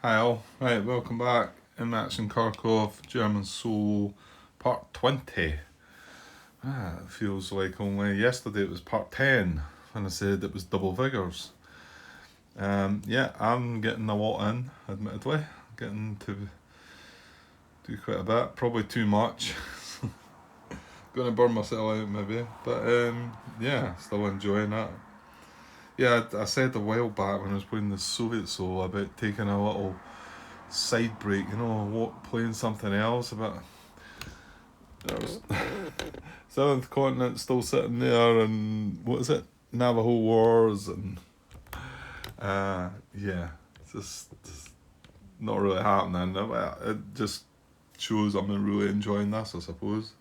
Hi all, right, welcome back. In Action Kharkov, German Soul, part 20. It feels like only yesterday it was part 10 when I said it was double figures. Yeah, I'm getting a lot in, admittedly. Getting to do quite a bit, probably too much. Gonna burn myself out maybe, but yeah, still enjoying it. Yeah, I said a while back when I was playing the Soviet Soul about taking a little side break, playing something else. But there's Seventh Continent still sitting there, and what is it? Navajo Wars, and yeah, it's just not really happening. It just shows I'm really enjoying this, I suppose,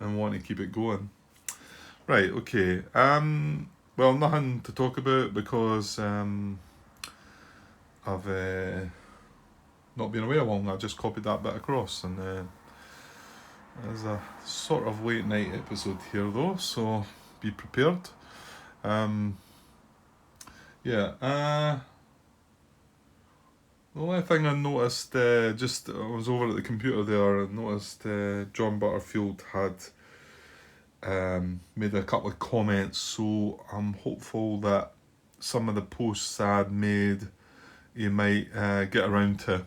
and want to keep it going. Right, okay. Well, nothing to talk about because I've not been away long. I just copied that bit across, and there's a sort of late night episode here though, so be prepared. Um, yeah. The only thing I noticed, just I was over at the computer there, and noticed John Butterfield had made a couple of comments, so I'm hopeful that some of the posts I'd made you might get around to.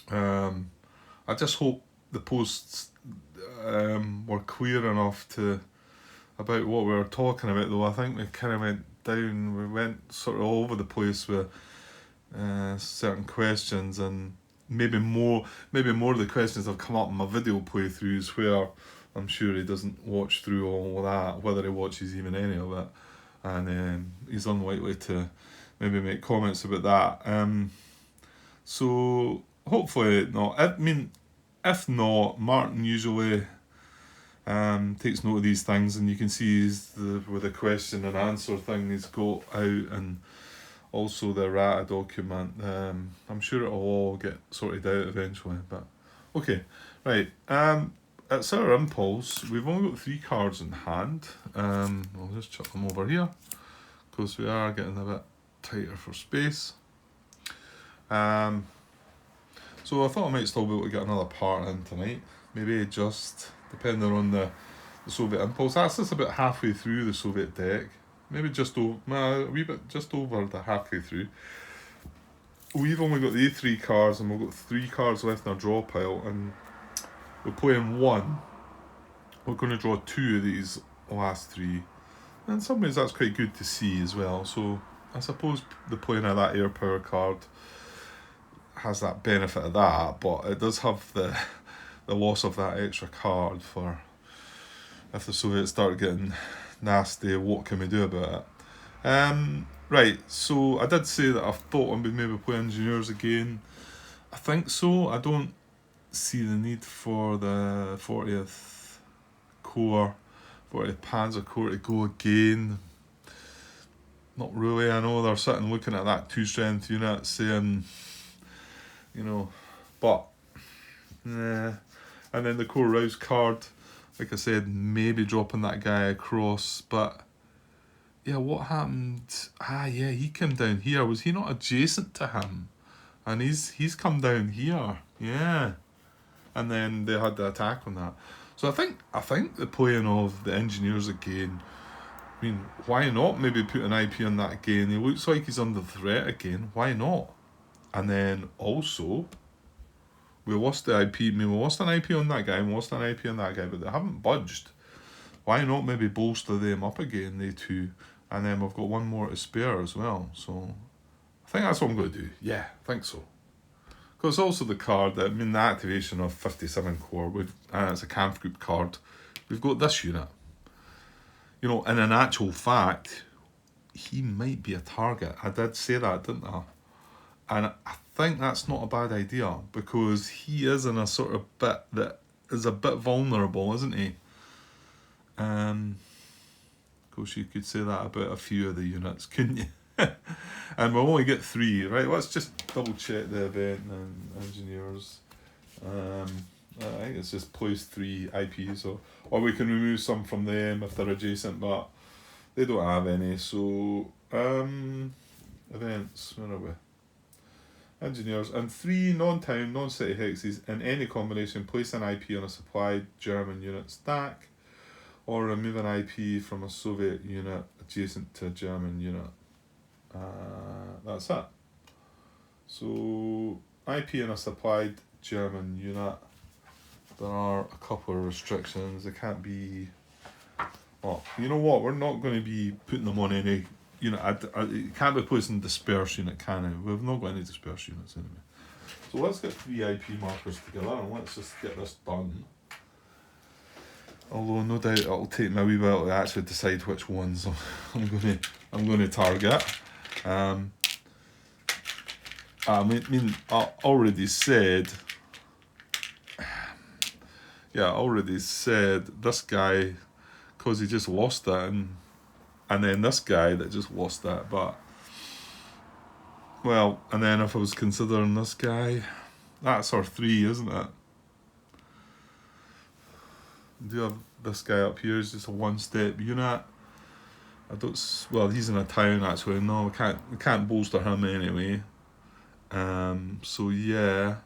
I just hope the posts were clear enough to about what we were talking about, though. I think we kind of we went sort of all over the place with certain questions, and maybe more of the questions have come up in my video playthroughs where I'm sure he doesn't watch through all of that, whether he watches even any of it, and he's unlikely to maybe make comments about that. So hopefully not. I mean, if not, Martin usually takes note of these things, and you can see with the question and answer thing he's got out, and also the RATA document. I'm sure it'll all get sorted out eventually. But okay, right. It's our impulse. We've only got 3 cards in hand. I'll just chuck them over here because we are getting a bit tighter for space. So I thought I might still be able to get another part in tonight. Maybe just depending on the Soviet impulse. That's just about halfway through the Soviet deck. Maybe just a wee bit just over the halfway through. We've only got the A3 cards, and we've got 3 cards left in our draw pile, and we're playing 1. We're going to draw 2 of these last 3. And in some ways that's quite good to see as well. So I suppose the playing of that air power card has that benefit of that, but it does have the loss of that extra card for if the Soviets start getting nasty, what can we do about it? Right, so I did say that I thought I'd maybe play engineers again. I think so. I don't see the need for the 40th Corps, 40th Panzer Corps to go again. Not really. I know they're sitting looking at that 2-strength unit saying, but nah. And then the Corps Rouse card, like I said, maybe dropping that guy across, but yeah, what happened? Yeah, he came down here. Was he not adjacent to him? And he's come down here. Yeah. And then they had the attack on that. So I think the playing of the engineers again. I mean, why not maybe put an IP on that again? He looks like he's under threat again. Why not? And then also, we lost the IP. I mean, we lost an IP on that guy, and we lost an IP on that guy, but they haven't budged. Why not maybe bolster them up again, they two? And then we've got one more to spare as well. So I think that's what I'm going to do. Yeah, I think so. Because also the card, the activation of 57 Core, it's a Kampf Group card. We've got this unit. In an actual fact, he might be a target. I did say that, didn't I? And I think that's not a bad idea, because he is in a sort of bit that is a bit vulnerable, isn't he? Of course, you could say that about a few of the units, couldn't you? And we'll only get 3, right? Let's just double check the event and engineers. I think it's just place 3 IPs, or we can remove some from them if they're adjacent, but they don't have any. So events, where are we? Engineers, and 3 non-town, non-city hexes in any combination. Place an IP on a supplied German unit stack, or remove an IP from a Soviet unit adjacent to a German unit. That's it. So, IP in a supplied German unit. There are a couple of restrictions. They can't be... Well, you know what? We're not going to be putting them on any... it can't be placed in disperse unit, can it? We've not got any disperse units anyway. So let's get 3 IP markers together and let's just get this done. Although no doubt it'll take me a wee while to actually decide which ones I'm going to target. I already said this guy, because he just lost it, and then this guy that just lost it, but well, and then if I was considering this guy, that's our 3, isn't it? I do have this guy up here, is just a 1-step unit. He's in a town actually. No, we can't bolster him anyway. So yeah,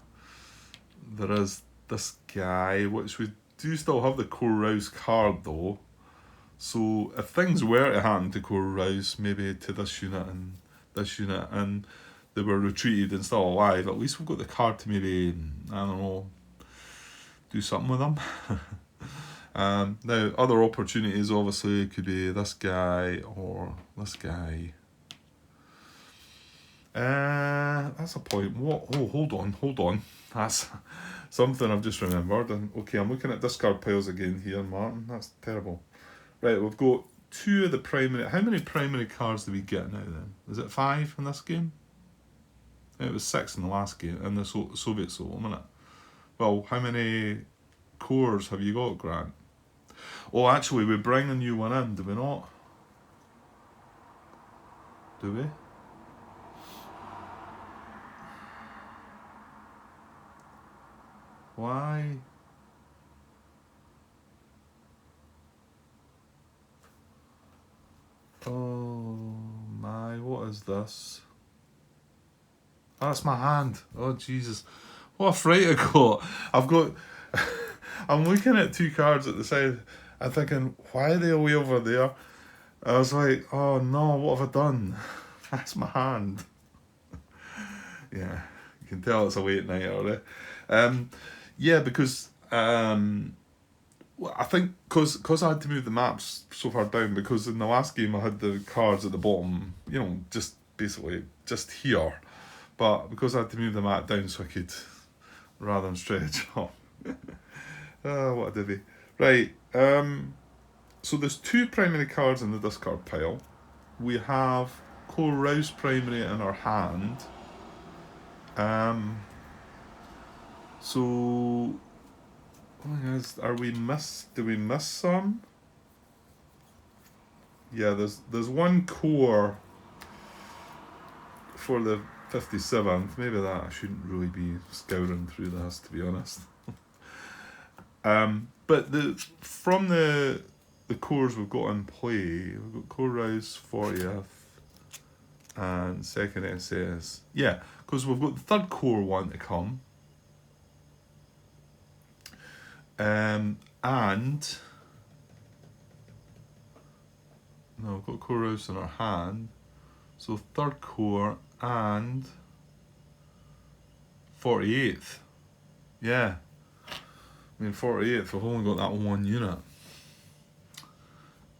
there is this guy, which we do still have the core rouse card though. So if things were to happen to core rouse, maybe to this unit and this unit, and they were retreated and still alive, at least we've got the card to maybe, I don't know, do something with them. Now, other opportunities obviously could be this guy or this guy. That's a point. What? Oh, hold on. That's something I've just remembered. And okay, I'm looking at discard piles again here, Martin. That's terrible. Right, we've got 2 of the primary. How many primary cards do we get now then? Is it 5 in this game? It was 6 in the last game, in the Soviet Soul, wasn't it? Well, how many cores have you got, Grant? Oh, actually, we bring a new one in, do we not? Do we? Why? Oh my, what is this? Oh, that's my hand. Oh, Jesus. What a fright I got. I'm looking at 2 cards at the side. I'm thinking, why are they away over there? I was like, oh no, what have I done? That's my hand. Yeah, you can tell it's a late night already. Yeah, because I think because I had to move the maps so far down, because in the last game I had the cards at the bottom, just basically just here. But because I had to move the map down so I could, rather than stretch up. What a divvy. Right, so there's 2 primary cards in the discard pile. We have Core Rouse primary in our hand. So, do we miss some? Yeah, there's 1 core for the 57th. Maybe that I shouldn't really be scouring through this, to be honest. But from the cores we've got in play, we've got Core Rouse 40th and 2nd SS. Yeah, because we've got the 3rd core one to come. And no, we've got Core Rouse in our hand. So 3rd core and 48th. Yeah. I mean, 48th, we've only got that 1 unit.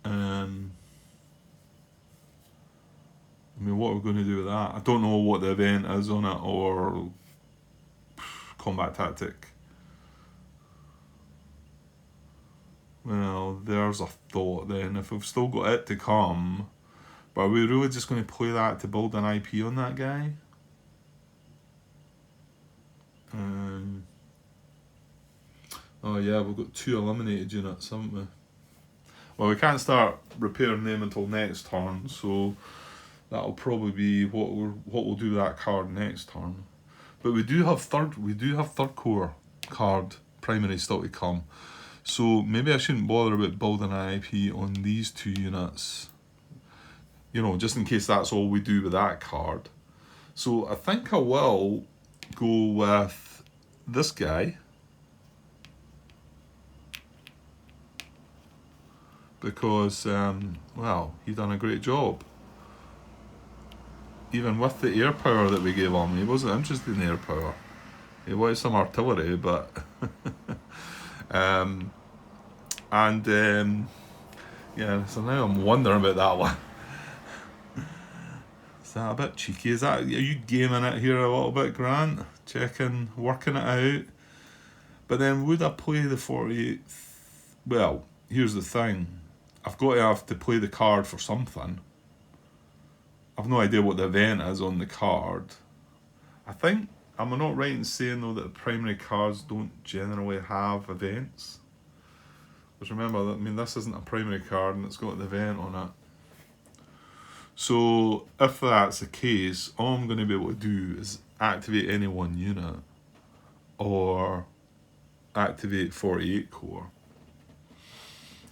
I mean, what are we going to do with that? I don't know what the event is on it, or combat tactic. Well, there's a thought then. If we've still got it to come, but are we really just going to play that to build an IP on that guy? Oh yeah, we've got 2 eliminated units, haven't we? Well, we can't start repairing them until next turn, so that'll probably be what we'll do with that card next turn. But we do have third core card primary still to come. So maybe I shouldn't bother about building an IP on these 2 units. Just in case that's all we do with that card. So I think I will go with this guy, because, well, he done a great job. Even with the air power that we gave him, he wasn't interested in air power. He wanted some artillery, but yeah. So now I'm wondering about that one. Is that a bit cheeky? Are you gaming it here a little bit, Grant? Checking, working it out. But then would I play the 48th? Well, here's the thing. I've got to have to play the card for something. I've no idea what the event is on the card. I think, am I not right in saying though that the primary cards don't generally have events? Because remember, this isn't a primary card and it's got the event on it. So if that's the case, all I'm going to be able to do is activate any one unit or activate 48 core.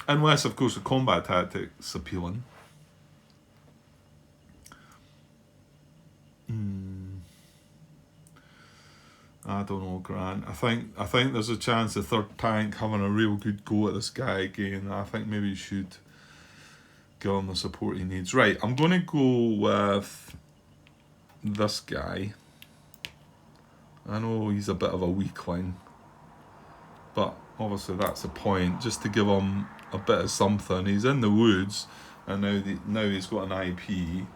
Unless, of course, the combat tactics appealing. I don't know, Grant. I think there's a chance the third tank having a real good go at this guy again. I think maybe you should give him the support he needs. Right, I'm going to go with this guy. I know he's a bit of a weakling, but obviously that's the point, just to give him a bit of something. He's in the woods, and now he's got an IP.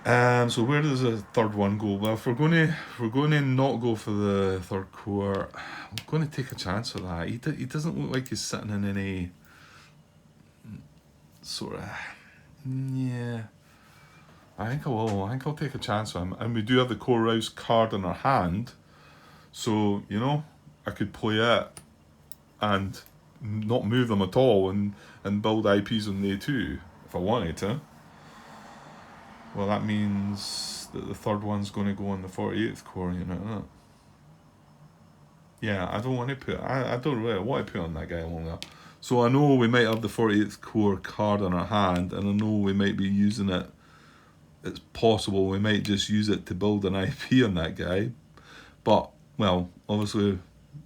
So where does the third one go? Well, if we're going to not go for the third core, I'm going to take a chance with that. He doesn't look like he's sitting in any sort of, yeah. I think I'll take a chance with him. And we do have the core rouse card in our hand, so I could play it and not move them at all and build IPs on day 2 if I wanted to. Well, that means that the third one's going to go on the 48th core, Yeah, I don't want to put. I don't really want to put on that guy longer. So I know we might have the 48th core card in our hand, and I know we might be using it. It's possible we might just use it to build an IP on that guy, but well, obviously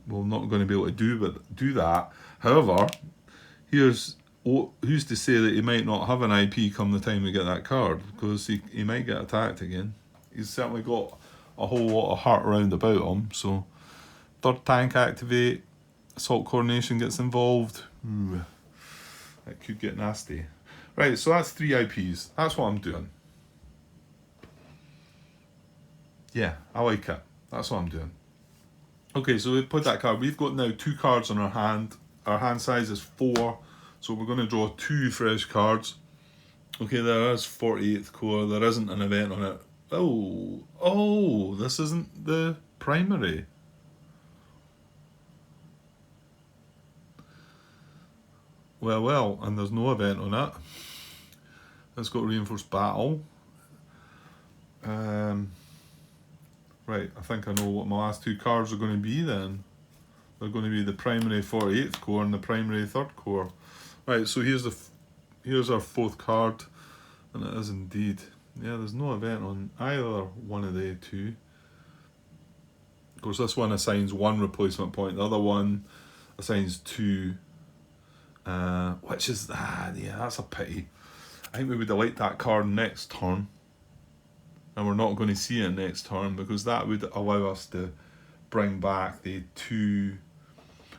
we're not going to be able to do that. However, who's to say that he might not have an IP come the time we get that card, because he might get attacked again. He's certainly got a whole lot of heart round about him. So third tank activate, assault coordination gets involved. Ooh, that could get nasty. Right, so that's 3 IPs. That's what I'm doing. Yeah, I like it. That's what I'm doing. Okay, so we've put that card. We've got now 2 cards in our hand. Our hand size is 4. So we're going to draw 2 fresh cards. Okay, there is 48th core. There isn't an event on it. Oh, this isn't the primary. Well, and there's no event on it. It's got reinforced battle. Right, I think I know what my last 2 cards are going to be then. They're going to be the primary 48th core and the primary 3rd core. Right, so here's our 4th card, and it is indeed. Yeah, there's no event on either one of the 2. Of course, this one assigns 1 replacement point. The other one assigns 2, which is yeah, that's a pity. I think we would have liked that card next turn, and we're not going to see it next turn, because that would allow us to bring back the 2.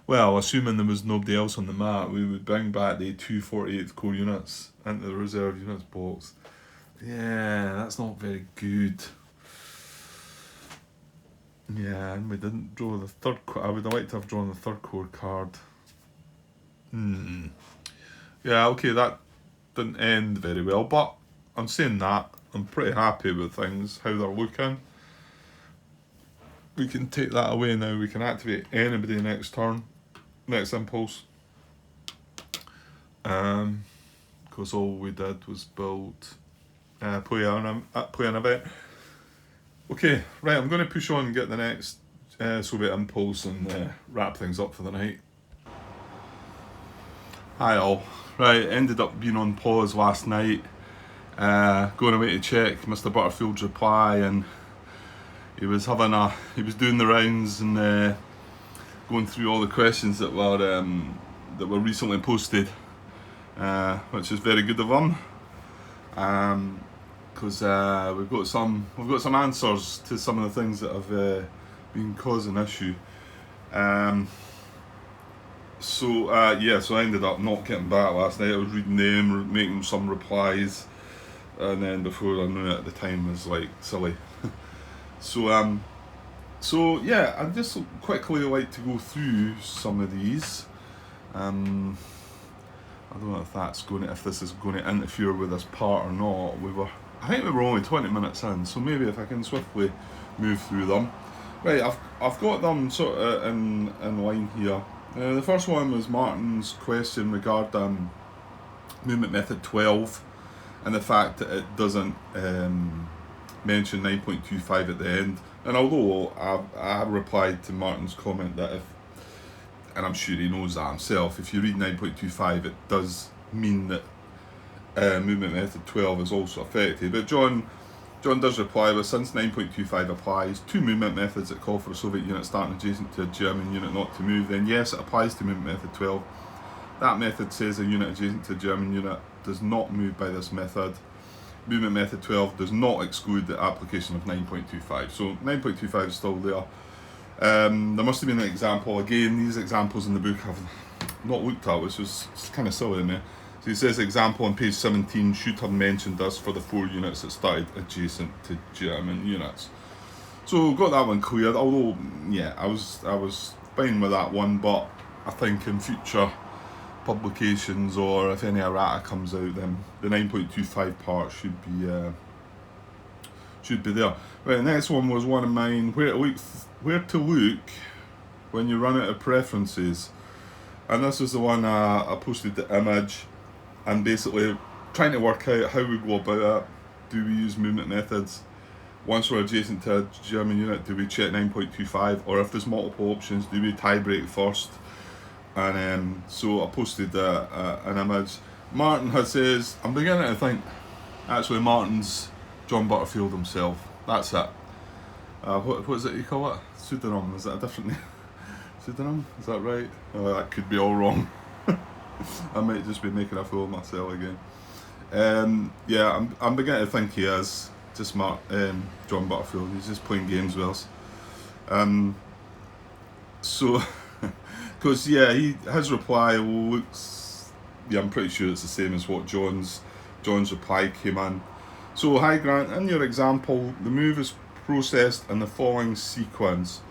Well, assuming there was nobody else on the map, we would bring back the 2 48th core units into the reserve units box. Yeah, that's not very good. Yeah, and we didn't draw the 3rd core. I would have liked to have drawn the 3rd core card. Yeah, okay, that didn't end very well, but I'm saying that I'm pretty happy with things, how they're looking. We can take that away now. We can activate anybody next turn, next impulse. Because all we did was build, play an event. Okay, right, I'm going to push on and get the next Soviet impulse and wrap things up for the night. Hi all. Right, ended up being on pause last night. going away to check Mr. Butterfield's reply, and he was doing the rounds and going through all the questions that were recently posted, which is very good of him, because we've got some answers to some of the things that have been causing issue. So I ended up not getting back last night. I was reading them, making some replies, and then before I knew it, the time was like silly. So I'd just quickly like to go through some of these. I don't know if this is going to interfere with this part or not. I think we were only 20 minutes in, so maybe if I can swiftly move through them. Right, I've got them sort of in line here. The first one was Martin's question regarding movement method 12 and the fact that it doesn't mention 9.25 at the end. And although I replied to Martin's comment that and I'm sure he knows that himself, if you read 9.25 it does mean that movement method 12 is also affected. But John does reply with, since 9.25 applies to movement methods that call for a Soviet unit starting adjacent to a German unit not to move, then yes, it applies to movement method 12. That method says a unit adjacent to a German unit does not move by this method. Movement method 12 does not exclude the application of 9.25. So 9.25 is still there. There must have been an example. Again, these examples in the book I've not looked at, which was kind of silly in there. So he says example on page 17 should have mentioned this for the 4 units that started adjacent to German units. So got that one cleared, although yeah, I was fine with that one, but I think in future publications or if any errata comes out, then the 9.25 part should be there. Right, the next one was one of mine, where to look when you run out of preferences. And this was the one I posted the image, and basically trying to work out how we go about it. Do we use movement methods? Once we're adjacent to a German unit, do we check 9.25? Or if there's multiple options, do we tie break first? And so I posted an image. Martin says, I'm beginning to think, actually Martin's John Butterfield himself. That's it. What is it you call it? Pseudonym, is that a different name? Pseudonym, is that right? Oh, that could be all wrong. I might just be making a fool of myself again. I'm beginning to think he is just John Butterfield. He's just playing games with us. Because his reply looks, I'm pretty sure it's the same as what John's reply came in. So, hi Grant, in your example, the move is processed in the following sequence.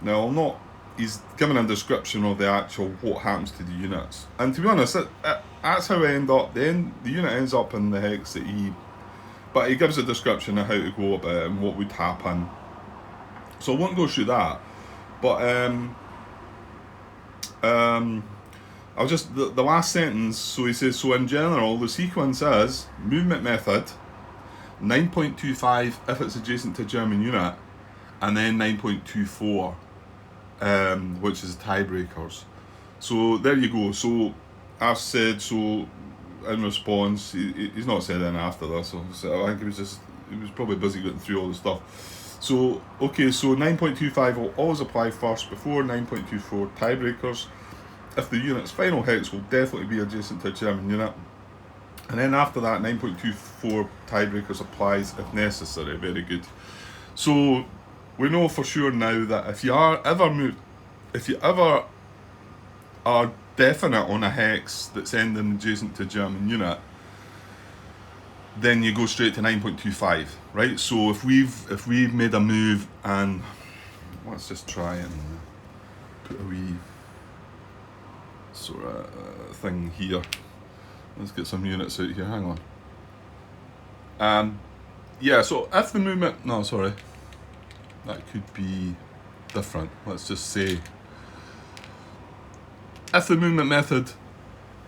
Now, he's given a description of the actual what happens to the units. And to be honest, that's how I end up. The unit ends up in the hex that but he gives a description of how to go about it and what would happen. So I won't go through that. But I'll just, the last sentence, so he says, so in general, the sequence is movement method, 9.25 if it's adjacent to a German unit, and then 9.24. Which is tiebreakers. So there you go. So I've said, so in response, he's not said anything after this, so I think he was probably busy getting through all the stuff. So okay, so 9.25 will always apply first before 9.24 tiebreakers. If the unit's final hex will definitely be adjacent to a German unit, and then after that 9.24 tiebreakers applies if necessary. Very good. So we know for sure now that if you ever are definite on a hex that's ending adjacent to a German unit, then you go straight to 9.25, right? So if we've made a move, and let's just try and put a wee sort of thing here. Let's get some units out here. Hang on. So if the movement, no, sorry. That could be different. Let's just say if the movement method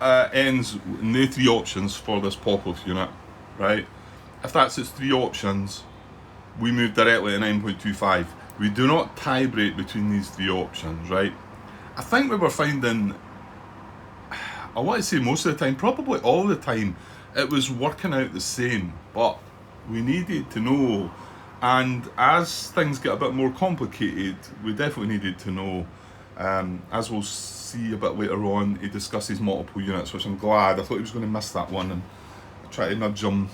ends in the 3 options for this pop-off unit, right? If that's its 3 options, we move directly to 9.25. We do not tie break between these 3 options, right? I think we were finding, I want to say most of the time, probably all the time, it was working out the same, but we needed to know. And as things get a bit more complicated, we definitely needed to know. As we'll see a bit later on, he discusses multiple units, which I'm glad. I thought he was going to miss that one, and I tried to nudge him,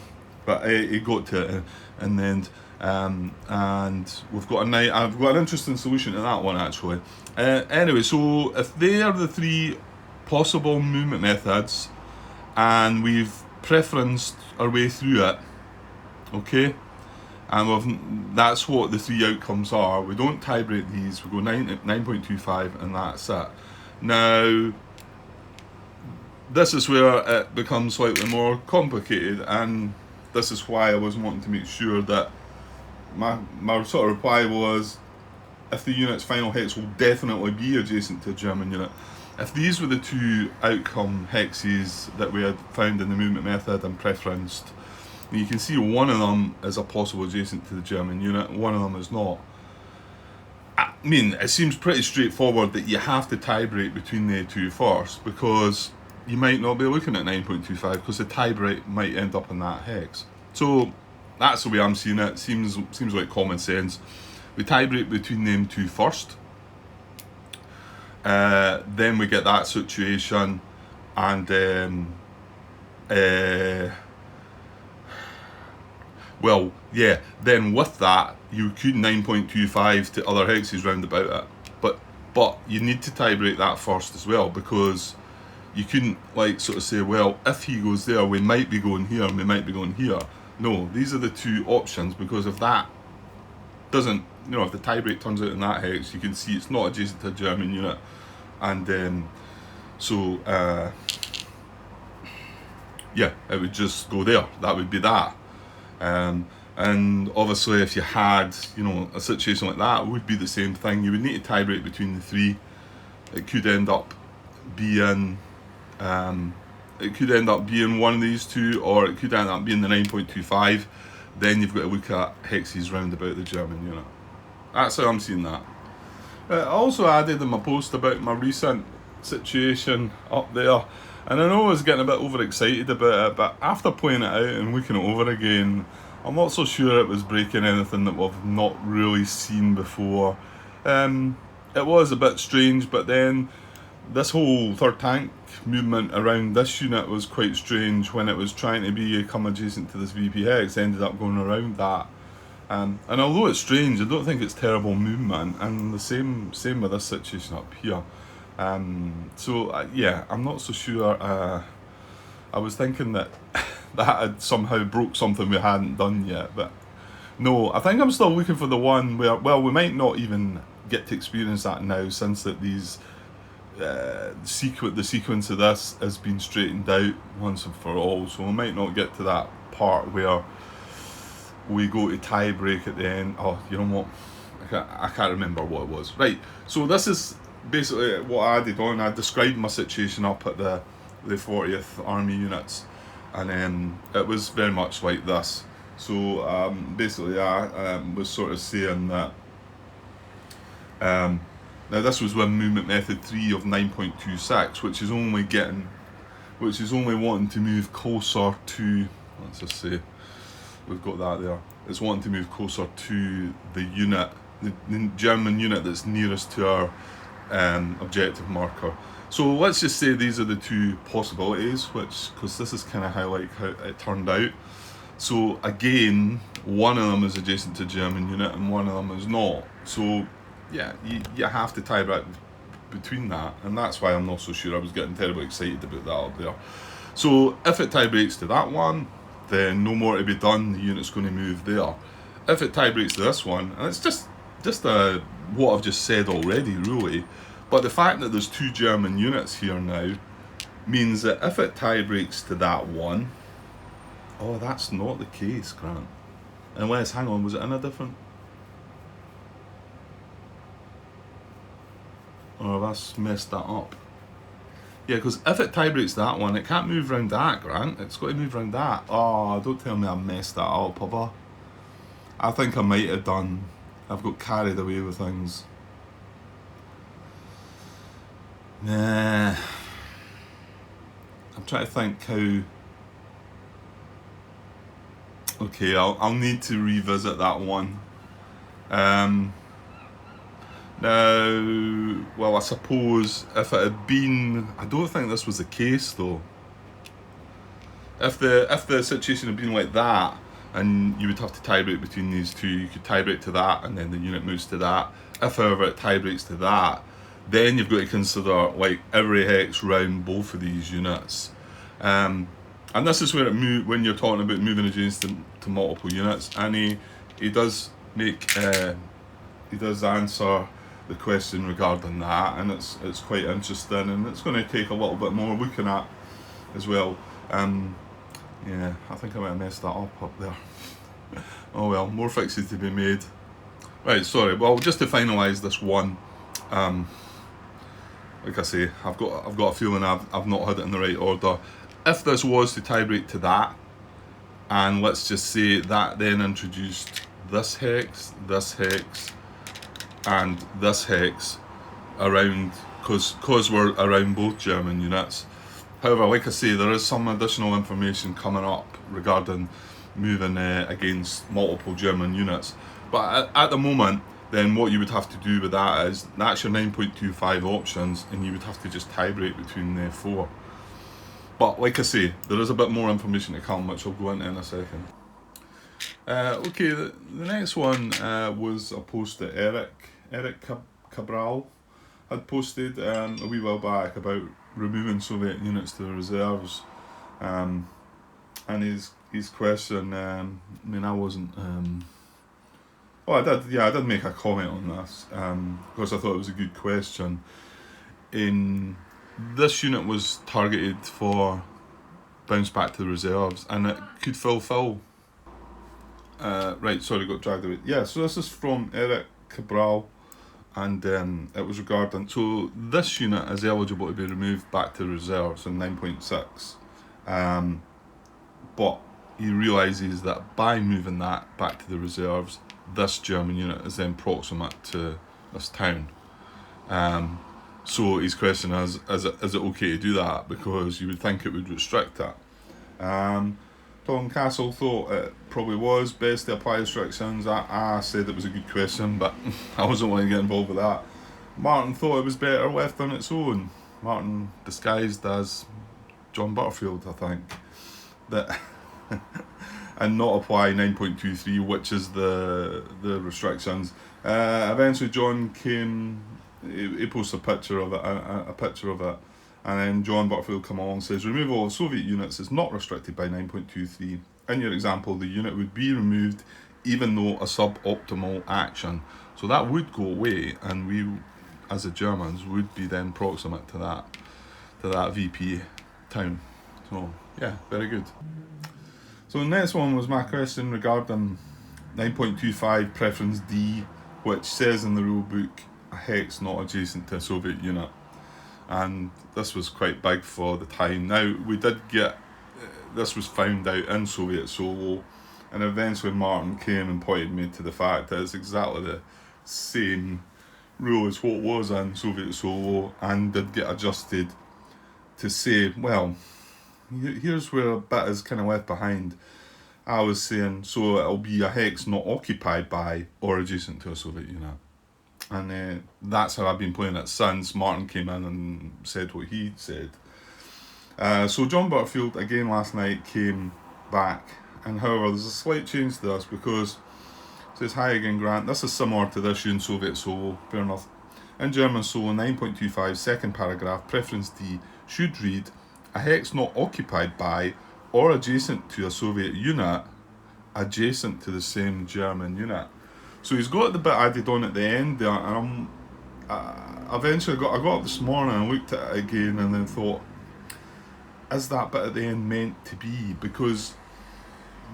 but he got to it in the end. And I've got an interesting solution to that one actually. Anyway, so if they are the three possible movement methods, and we've preferenced our way through it, okay, and that's what the three outcomes are. We don't tie break these, we go 9.25 and that's it. Now, this is where it becomes slightly more complicated, and this is why I was wanting to make sure that my sort of reply was, if the unit's final hex will definitely be adjacent to a German unit. If these were the two outcome hexes that we had found in the movement method and preferenced, you can see one of them is a possible adjacent to the German unit, one of them is not. I mean, it seems pretty straightforward that you have to tie break between the two first, because you might not be looking at 9.25 because the tie break might end up in that hex. So that's the way I'm seeing it. Seems like common sense. We tie break between them two first. Then we get that situation, and well, yeah, then with that, you could 9.25 to other hexes round about it. But you need to tie break that first as well, because you couldn't like sort of say, well, if he goes there, we might be going here and we might be going here. No, these are the two options, because if that doesn't, if the tie break turns out in that hex, you can see it's not adjacent to a German unit. And so yeah, it would just go there. That would be that. And obviously, if you had, a situation like that, it would be the same thing. You would need to tie break between the three. It could end up being, one of these two, or it could end up being the 9.25. Then you've got to look at hexes round about the German unit. That's how I'm seeing that. I also added in my post about my recent situation up there, and I know I was getting a bit overexcited about it, but after playing it out and looking it over again, I'm not so sure it was breaking anything that we've not really seen before. It was a bit strange, but then this whole third tank movement around this unit was quite strange. When it was trying to become adjacent to this VP hex, ended up going around that. And although it's strange, I don't think it's terrible movement, and the same with this situation up here. So yeah, I'm not so sure. I was thinking that that had somehow broke something we hadn't done yet, but no, I think I'm still looking for the one where, well, we might not even get to experience that now, since that these the sequence of this has been straightened out once and for all. So we might not get to that part where we go to tie break at the end. Oh, you know what? I can't remember what it was. Right, so this is basically what I added on. I described my situation up at the 40th Army units, and it was very much like this. So basically I was sort of saying that now this was with movement method 3 of 9.26, which is only wanting to move closer to, let's just say, we've got that there. It's wanting to move closer to the unit, the German unit that's nearest to our objective marker. So let's just say these are the two possibilities, because this is kind of how it turned out. So again, one of them is adjacent to German unit and one of them is not. So yeah, you have to tie back between that, and that's why I'm not so sure I was getting terribly excited about that up there. So if it tie breaks to that one, then no more to be done, the unit's going to move there. If it tie breaks to this one, and it's just what I've just said already really, but the fact that there's two German units here now means that if it tie breaks to that one, oh, that's not the case, Grant. Unless, hang on, was it in a different? Oh, that's messed that up. Yeah, because if it tie breaks that one, it can't move round that, Grant. It's got to move round that. Oh, don't tell me I messed that up, have I? I think I might have done. I've got carried away with things. Nah. I'm trying to think how. Okay, I'll need to revisit that one. Now, well, I suppose if it had been, I don't think this was the case though. If the situation had been like that, and you would have to tie break between these two, you could tie break to that, and then the unit moves to that. If, however, it tie breaks to that, then you've got to consider like every hex round both of these units. And this is where when you're talking about moving agents to multiple units, and he does make he does answer the question regarding that, and it's quite interesting, and it's going to take a little bit more looking at as well. Yeah, I think I might have messed that up there. Oh well, more fixes to be made. Right, sorry. Well, just to finalise this one, like I say, I've got a feeling I've not had it in the right order. If this was to tie break to that, and let's just say that then introduced this hex, and this hex around, because we're around both German units. However, like I say, there is some additional information coming up regarding moving against multiple German units. But at the moment, then what you would have to do with that is, that's your 9.25 options, and you would have to just tie break between the four. But like I say, there is a bit more information to come, which I'll go into in a second. Okay, the next one was a post that Eric Cabral had posted a wee while back about removing Soviet units to the reserves, and his question. I mean, I wasn't. Well, I did make a comment on this because I thought it was a good question. This unit was targeted for bounce back to the reserves, and it could fulfill. Right, sorry, got dragged away. Yeah, so this is from Eric Cabral. And it was regarding, so this unit is eligible to be removed back to reserves in 9.6, but he realises that by moving that back to the reserves, this German unit is then proximate to this town. So his question is it okay to do that, because you would think it would restrict that. Tom Castle thought it probably was best to apply restrictions. I said it was a good question, but I wasn't wanting to get involved with that. Martin thought it was better left on its own. Martin, disguised as John Butterfield, I think, that and not apply 9.23, which is the restrictions. Eventually, John came. He posted a picture of it. And then John Butterfield come along and says, removal of Soviet units is not restricted by 9.23. In your example, the unit would be removed even though a suboptimal action. So that would go away, and we, as the Germans, would be then proximate to that VP town. So yeah, very good. So the next one was my question regarding 9.25 preference D, which says in the rule book, a hex not adjacent to a Soviet unit. And this was quite big for the time. Now, we did get, this was found out in Soviet Solo, and eventually Martin came and pointed me to the fact that it's exactly the same rule as what was in Soviet Solo, and did get adjusted to say, well, here's where a bit is kind of left behind. I was saying, so it'll be a hex not occupied by or adjacent to a Soviet unit. And that's how I've been playing it since Martin came in and said what he said. So John Butterfield, again last night, came back. And however, there's a slight change to this, because it says, hi again, Grant. This is similar to the issue in Soviet Solo. Fair enough. In German Solo 9.25, second paragraph, preference D, should read, a hex not occupied by or adjacent to a Soviet unit, adjacent to the same German unit. So he's got the bit added on at the end there, and eventually I got up this morning and looked at it again, and then thought, is that bit at the end meant to be? Because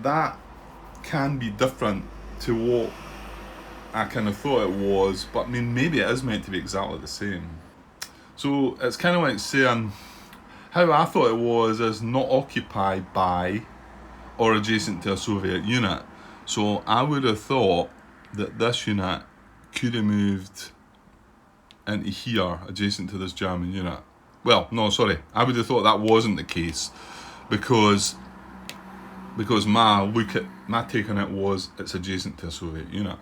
that can be different to what I kind of thought it was, but I mean, maybe it is meant to be exactly the same. So it's kind of like saying, how I thought it was is not occupied by or adjacent to a Soviet unit. So I would have thought that this unit could have moved into here, adjacent to this German unit. Well, no, sorry, I would have thought that wasn't the case, because because my take on it was it's adjacent to a Soviet unit.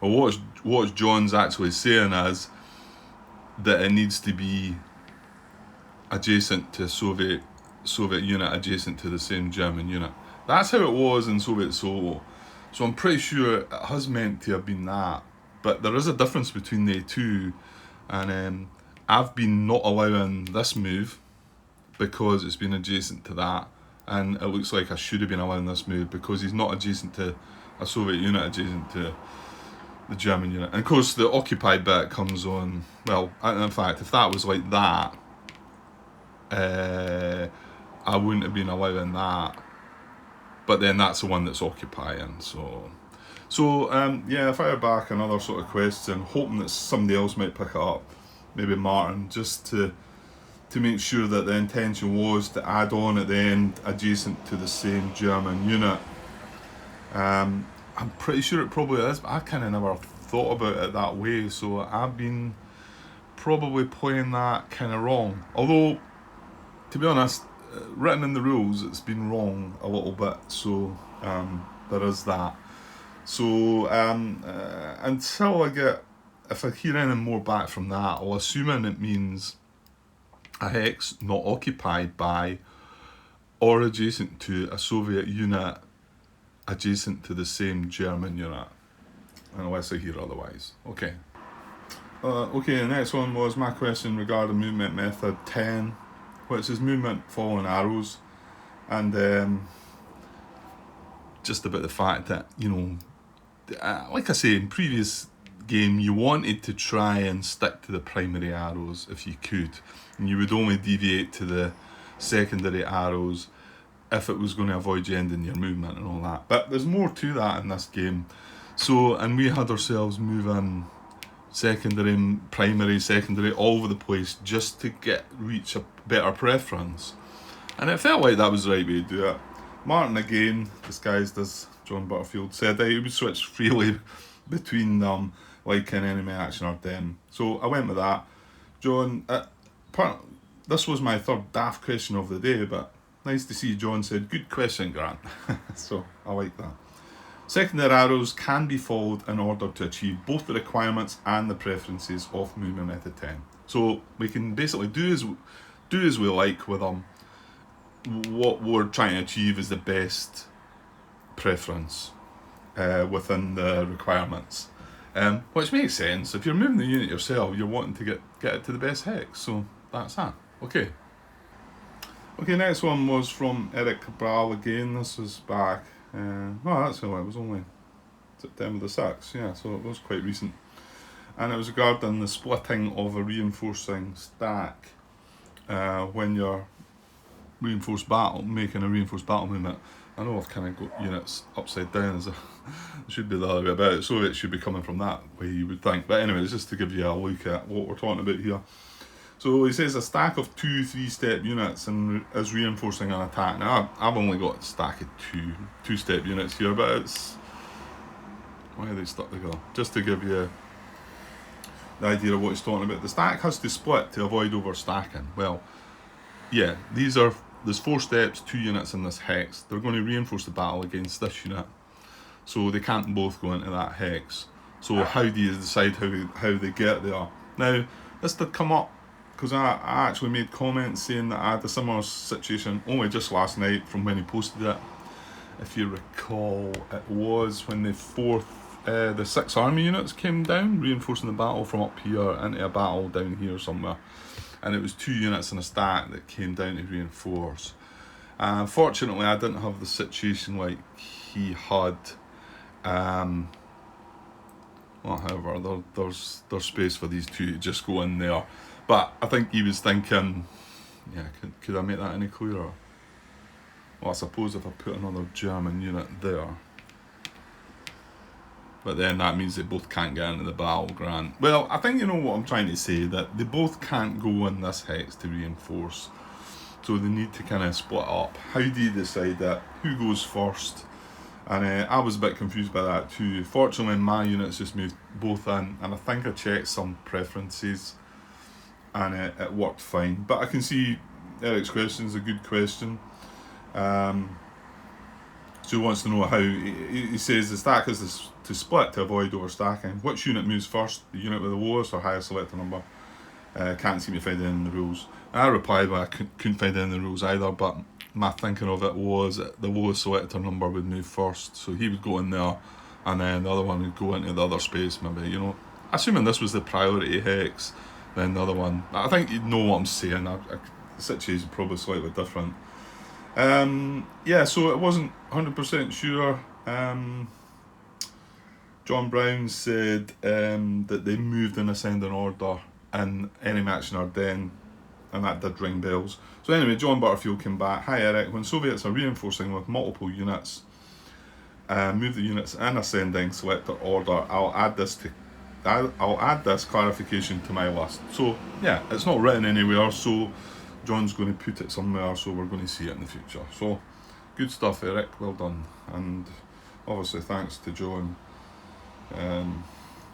Well, what John's actually saying is that it needs to be adjacent to a Soviet unit, adjacent to the same German unit. That's how it was in Soviet Solo. So I'm pretty sure it has meant to have been that. But there is a difference between the two, and I've been not allowing this move because it's been adjacent to that, and it looks like I should have been allowing this move because he's not adjacent to a Soviet unit, adjacent to the German unit. And of course the occupied bit comes on, well, in fact, if that was like that, I wouldn't have been allowing that. But then that's the one that's occupying, so yeah, I fire back another sort of question, hoping that somebody else might pick it up, maybe Martin, just to make sure that the intention was to add on at the end, adjacent to the same German unit. I'm pretty sure it probably is, but I kind of never thought about it that way, so I've been probably playing that kind of wrong. Although, to be honest, written in the rules, it's been wrong a little bit, so there is that. So until if I hear anything more back from that, I'll assuming it means a hex not occupied by or adjacent to a Soviet unit adjacent to the same German unit, unless I hear otherwise. Okay, the next one was my question regarding movement method 10, which is movement following arrows, and just about the fact that, like I say, in previous game, you wanted to try and stick to the primary arrows if you could, and you would only deviate to the secondary arrows if it was going to avoid you ending your movement and all that. But there's more to that in this game. So, and we had ourselves moving secondary, primary, secondary, all over the place just to reach a better preference. And it felt like that was the right way to do it. Martin, again, disguised as John Butterfield, said that he would switch freely between like an enemy action or them. So I went with that. John, this was my third daft question of the day, but nice to see John said, good question, Grant. So I like that. Secondary arrows can be followed in order to achieve both the requirements and the preferences of movement method 10. So we can basically do as we like with them. What we're trying to achieve is the best preference within the requirements, which makes sense. If you're moving the unit yourself, you're wanting to get it to the best hex, so that's that. Okay, next one was from Eric Cabral again. This was back, it was only September the 6th, yeah, so it was quite recent, and it was regarding the splitting of a reinforcing stack when you're making a reinforced battle movement. I know I've kind of got units upside down, it should be the other way about it, so it should be coming from that way, you would think. But anyway, it's just to give you a look at what we're talking about here. So he says a stack of 2 3-step units and is reinforcing an attack. Now I've only got a stack of 2 2-step units here, but it's, why are they stuck together? Just to give you the idea of what he's talking about. The stack has to split to avoid overstacking. Well, yeah, there's 4 steps, 2 units in this hex. They're going to reinforce the battle against this unit, so they can't both go into that hex. So how do you decide how they get there? Now, this did come up because I actually made comments saying that I had a similar situation only just last night from when he posted it. If you recall, it was when the 6th army units came down, reinforcing the battle from up here into a battle down here somewhere. And it was 2 units in a stack that came down to reinforce. Unfortunately, I didn't have the situation like he had. However, there's space for these 2 to just go in there. But I think he was thinking, yeah, could I make that any clearer? Well, I suppose if I put another German unit there. But then that means they both can't get into the battle, Grant. Well, I think you know what I'm trying to say, that they both can't go in this hex to reinforce. So they need to kind of split up. How do you decide that? Who goes first? And I was a bit confused by that too. Fortunately, my units just moved both in, and I think I checked some preferences, and it worked fine. But I can see Eric's question is a good question. So he wants to know how, he says the stack is to split to avoid overstacking. Which unit moves first? The unit with the lowest or highest selector number? Can't seem to find it in the rules. I replied, but I couldn't find it in the rules either, but my thinking of it was that the lowest selector number would move first, so he would go in there, and then the other one would go into the other space, maybe, you know. Assuming this was the priority hex, then the other one, I think you know what I'm saying, the situation probably slightly different. Yeah, so it wasn't 100% sure. John Brown said that they moved in ascending order in any match in Ardennes, and that did ring bells. So anyway, John Butterfield came back. Hi Eric, when Soviets are reinforcing with multiple units, move the units in ascending selector order. I'll add this clarification to my list. So yeah, it's not written anywhere, so John's going to put it somewhere, so we're going to see it in the future. So good stuff, Eric, well done. And obviously thanks to John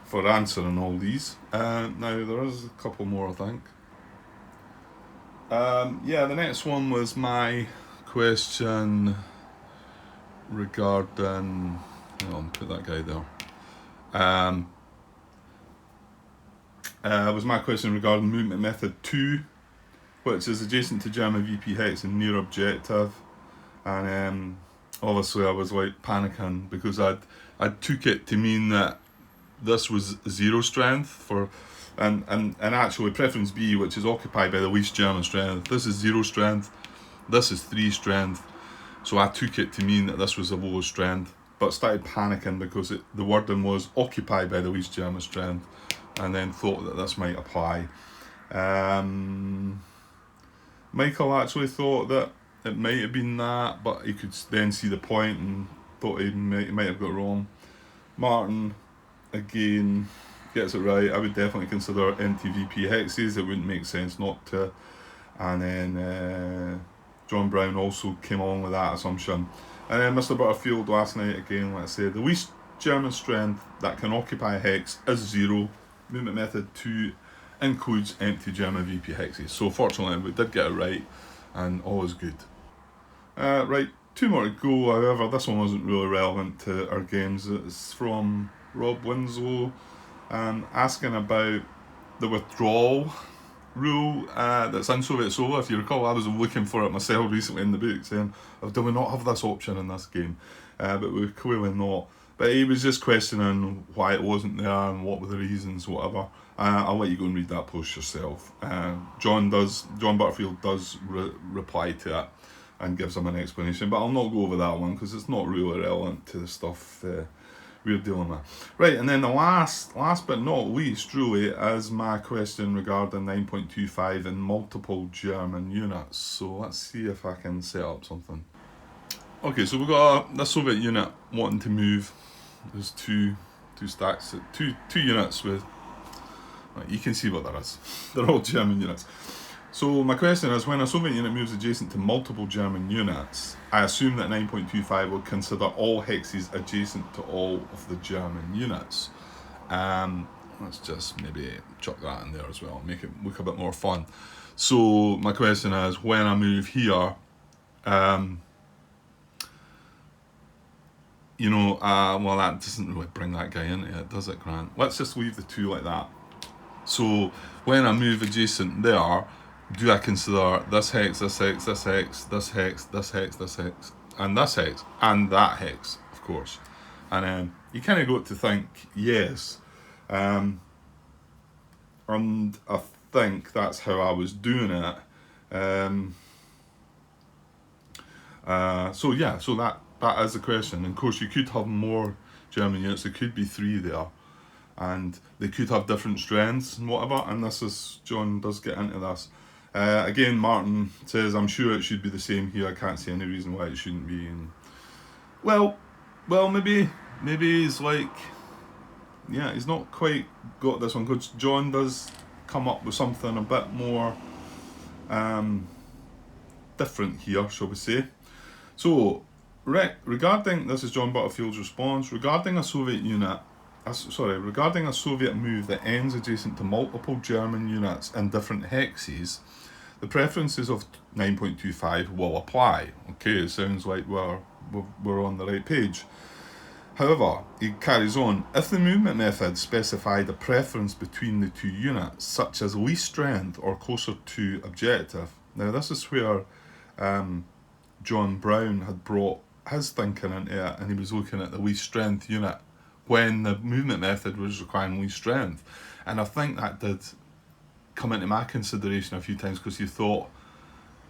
for answering all these. Now there is a couple more, I think. Yeah, the next one was my question regarding, put that guy there. Was my question regarding movement method 2, which is adjacent to German VP hex and near objective. And obviously I was like panicking because I took it to mean that this was 0 strength for, and actually preference B, which is occupied by the least German strength. This is 0 strength, this is 3 strength. So I took it to mean that this was the lowest strength, but started panicking because the wording was occupied by the least German strength, and then thought that this might apply. Michael actually thought that it might have been that, but he could then see the point and thought he might have got it wrong. Martin, again, gets it right. I would definitely consider NTVP hexes. It wouldn't make sense not to. And then John Brown also came along with that assumption. And then Mr. Butterfield last night, again, like I said, the least German strength that can occupy a hex is 0. Movement method 2 includes empty German VP hexes. So fortunately we did get it right, and all is good. Right, 2 more to go. However, this one wasn't really relevant to our games. It's from Rob Winslow, asking about the withdrawal rule that's in Soviet Solo. If you recall, I was looking for it myself recently in the book, saying, do we not have this option in this game? But we're clearly not. But he was just questioning why it wasn't there and what were the reasons, whatever. I'll let you go and read that post yourself. John Butterfield does reply to it and gives him an explanation, but I'll not go over that one because it's not really relevant to the stuff we're dealing with. Right, and then the last but not least, really, is my question regarding 9.25 in multiple German units. So let's see if I can set up something. Okay, so we've got the Soviet unit wanting to move. There's two stacks, two units with, you can see what there is. They're all German units. So my question is, when a Soviet unit moves adjacent to multiple German units, I assume that 9.25 will consider all hexes adjacent to all of the German units. Let's just maybe chuck that in there as well, make it look a bit more fun. So my question is, when I move here, well, that doesn't really bring that guy into it, does it, Grant? Let's just leave the 2 like that. So when I move adjacent there, do I consider this hex, this hex, this hex, this hex, this hex, this hex, and this hex, and that hex, of course? And you kind of got to think, yes. And I think that's how I was doing it. So that is the question. And of course, you could have more German units. There could be 3 there, and they could have different strengths and whatever. And John does get into this. Again, Martin says, I'm sure it should be the same here. I can't see any reason why it shouldn't be. And well, maybe he's like, yeah, he's not quite got this one, because John does come up with something a bit more different here, shall we say. So, regarding, this is John Butterfield's response, regarding a Soviet move that ends adjacent to multiple German units in different hexes, the preferences of 9.25 will apply. Okay, it sounds like we're we're on the right page. However, he carries on, if the movement method specified a preference between the two units, such as least strength or closer to objective. Now this is where John Brown had brought his thinking into it, and he was looking at the least strength unit when the movement method was requiring least strength. And I think that did come into my consideration a few times, because you thought,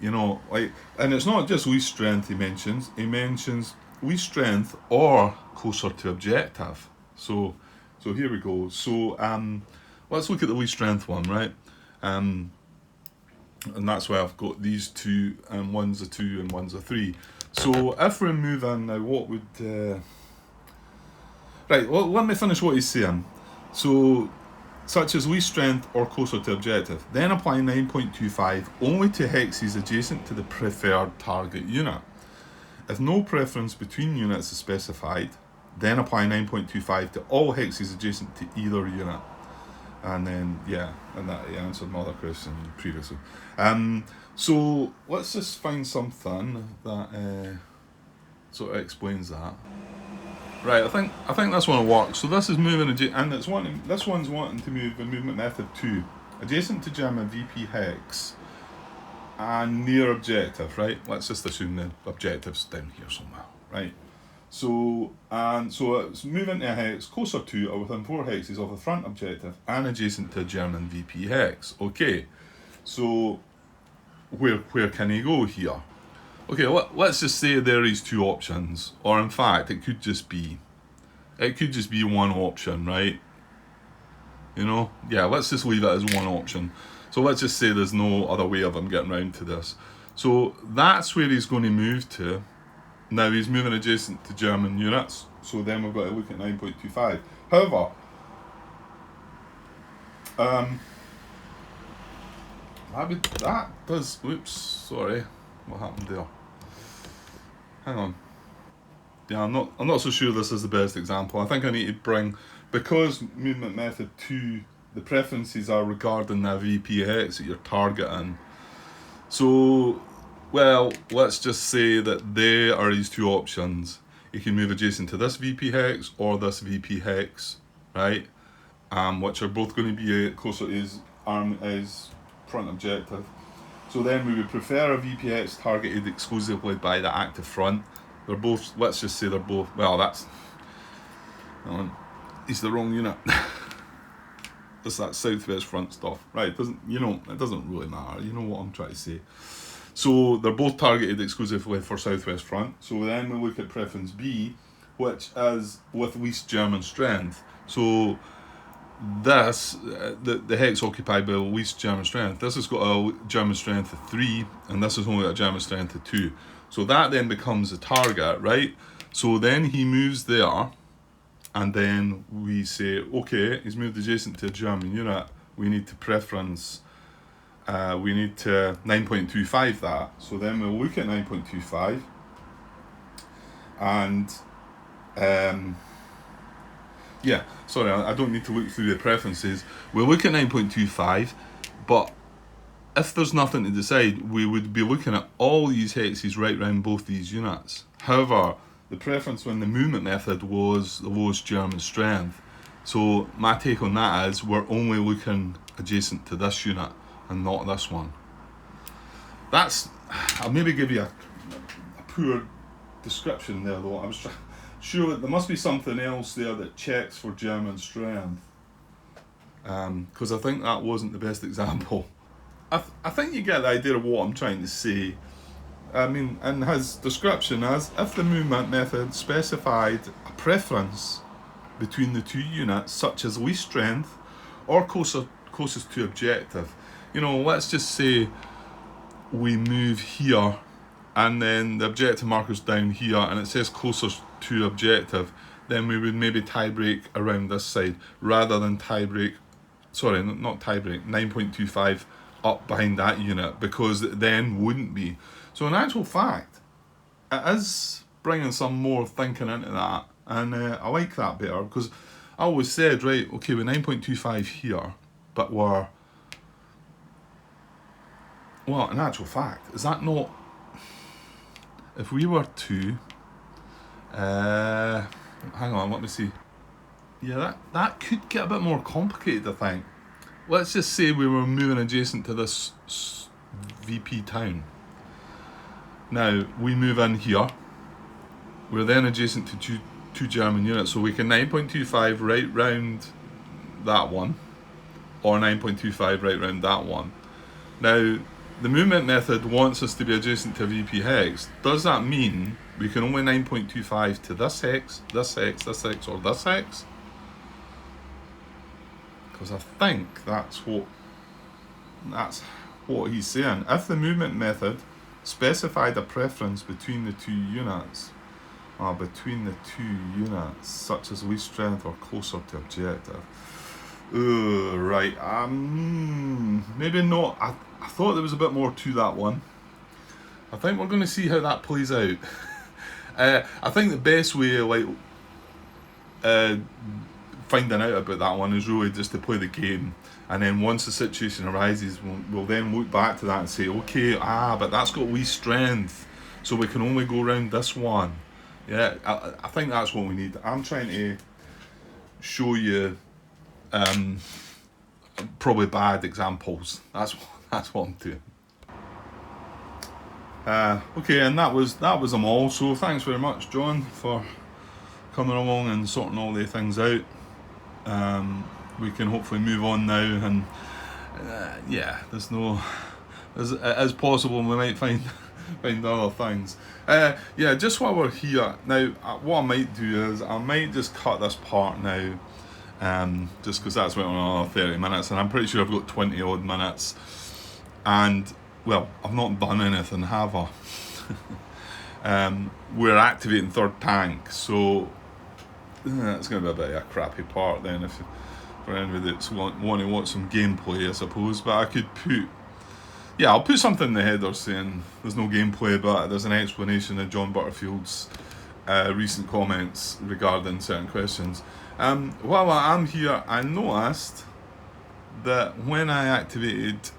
like, and it's not just least strength he mentions least strength or closer to objective. So here we go. So let's look at the least strength one, right? And that's why I've got these two, and one's a 2 and one's a 3. So if we're moving now, what would right, well, let me finish what he's saying. So such as least strength or closer to objective, then apply 9.25 only to hexes adjacent to the preferred target unit. If no preference between units is specified, then apply 9.25 to all hexes adjacent to either unit. And then, and that answered my other question previously. So let's just find something that sort of explains that. Right, I think this one will work. So this is moving, and this one's wanting to move the movement method 2, adjacent to German VP hex and near objective, right? Let's just assume the objective's down here somewhere, right? So it's moving to a hex closer to or within 4 hexes of the front objective and adjacent to German VP hex. Okay, so where can he go here? Okay, let's just say there is 2 options, or in fact it could just be one option, right? Let's just leave it as one option. So let's just say there's no other way of him getting round to this. So that's where he's going to move to. Now he's moving adjacent to German units, so then we've got to look at 9.25. However, oops, sorry, what happened there? Hang on. Yeah, I'm not so sure this is the best example. I think I need to bring, because movement method 2, the preferences are regarding the VP hex that you're targeting. So, well, let's just say that there are these 2 options. You can move adjacent to this VP hex or this VP hex, right? Which are both going to be closer to his front objective. So then we would prefer a VP hex targeted exclusively by the active front. They're both, let's just say they're both, well, he's the wrong unit. It's that southwest front stuff, right? It doesn't really matter. You know what I'm trying to say. So they're both targeted exclusively for southwest front. So then we look at preference B, which is with least German strength. So this, the hex occupied by least German strength, this has got a German strength of 3, and this has only got a German strength of 2. So that then becomes the target, right? So then he moves there, and then we say, okay, he's moved adjacent to a German unit. We need to preference, we need to 9.25 that. So then we'll look at 9.25, and sorry, I don't need to look through the preferences. We'll look at 9.25, but if there's nothing to decide, we would be looking at all these hexes right around both these units. However, the preference when the movement method was the lowest German strength. So my take on that is we're only looking adjacent to this unit and not this one. I'll maybe give you a poor description there though. I was sure that there must be something else there that checks for German strength. Because I think that wasn't the best example. I think you get the idea of what I'm trying to say. I mean, in his description, as if the movement method specified a preference between the 2 units, such as least strength or closest to objective. Let's just say we move here, and then the objective marker's down here, and it says closest to objective. Then we would maybe tie break around this side rather than tie break. Sorry, not tie break. 9.25 up behind that unit, because it then wouldn't be. So in actual fact, it is bringing some more thinking into that, and I like that better, because I always said, right, okay, we're 9.25 here, but we're, well, in actual fact, is that not, if we were to Hang on, let me see. Yeah, that could get a bit more complicated, I think. Let's just say we were moving adjacent to this VP town. Now, we move in here. We're then adjacent to two German units, so we can 9.25 right round that one, or 9.25 right round that one. Now, the movement method wants us to be adjacent to VP hex. Does that mean we can only 9.25 to this hex, this hex, this hex, or this hex? Because I think that's what he's saying. If the movement method specified a preference between the two units, such as least strength or closer to objective. Right. Maybe not. I thought there was a bit more to that one. I think we're going to see how that plays out. I think the best way of finding out about that one is really just to play the game, and then once the situation arises, we'll then look back to that and say, okay, but that's got least strength, so we can only go around this one. Yeah, I think that's what we need. I'm trying to show you probably bad examples. That's what I'm doing. Okay, and that was them all. So thanks very much, John, for coming along and sorting all the things out. We can hopefully move on now, and as possible, we might find other things. Just while we're here now, what I might do is I might just cut this part now, just because that's went on another 30 minutes, and I'm pretty sure I've got 20 odd minutes, and well, I've not done anything, have I? We're activating third tank, so it's going to be a bit of a crappy part then, if for anybody that's want to watch some gameplay, I suppose. But I could I'll put something in the header saying there's no gameplay, but there's an explanation of John Butterfield's recent comments regarding certain questions. While I'm here, I noticed that when I activated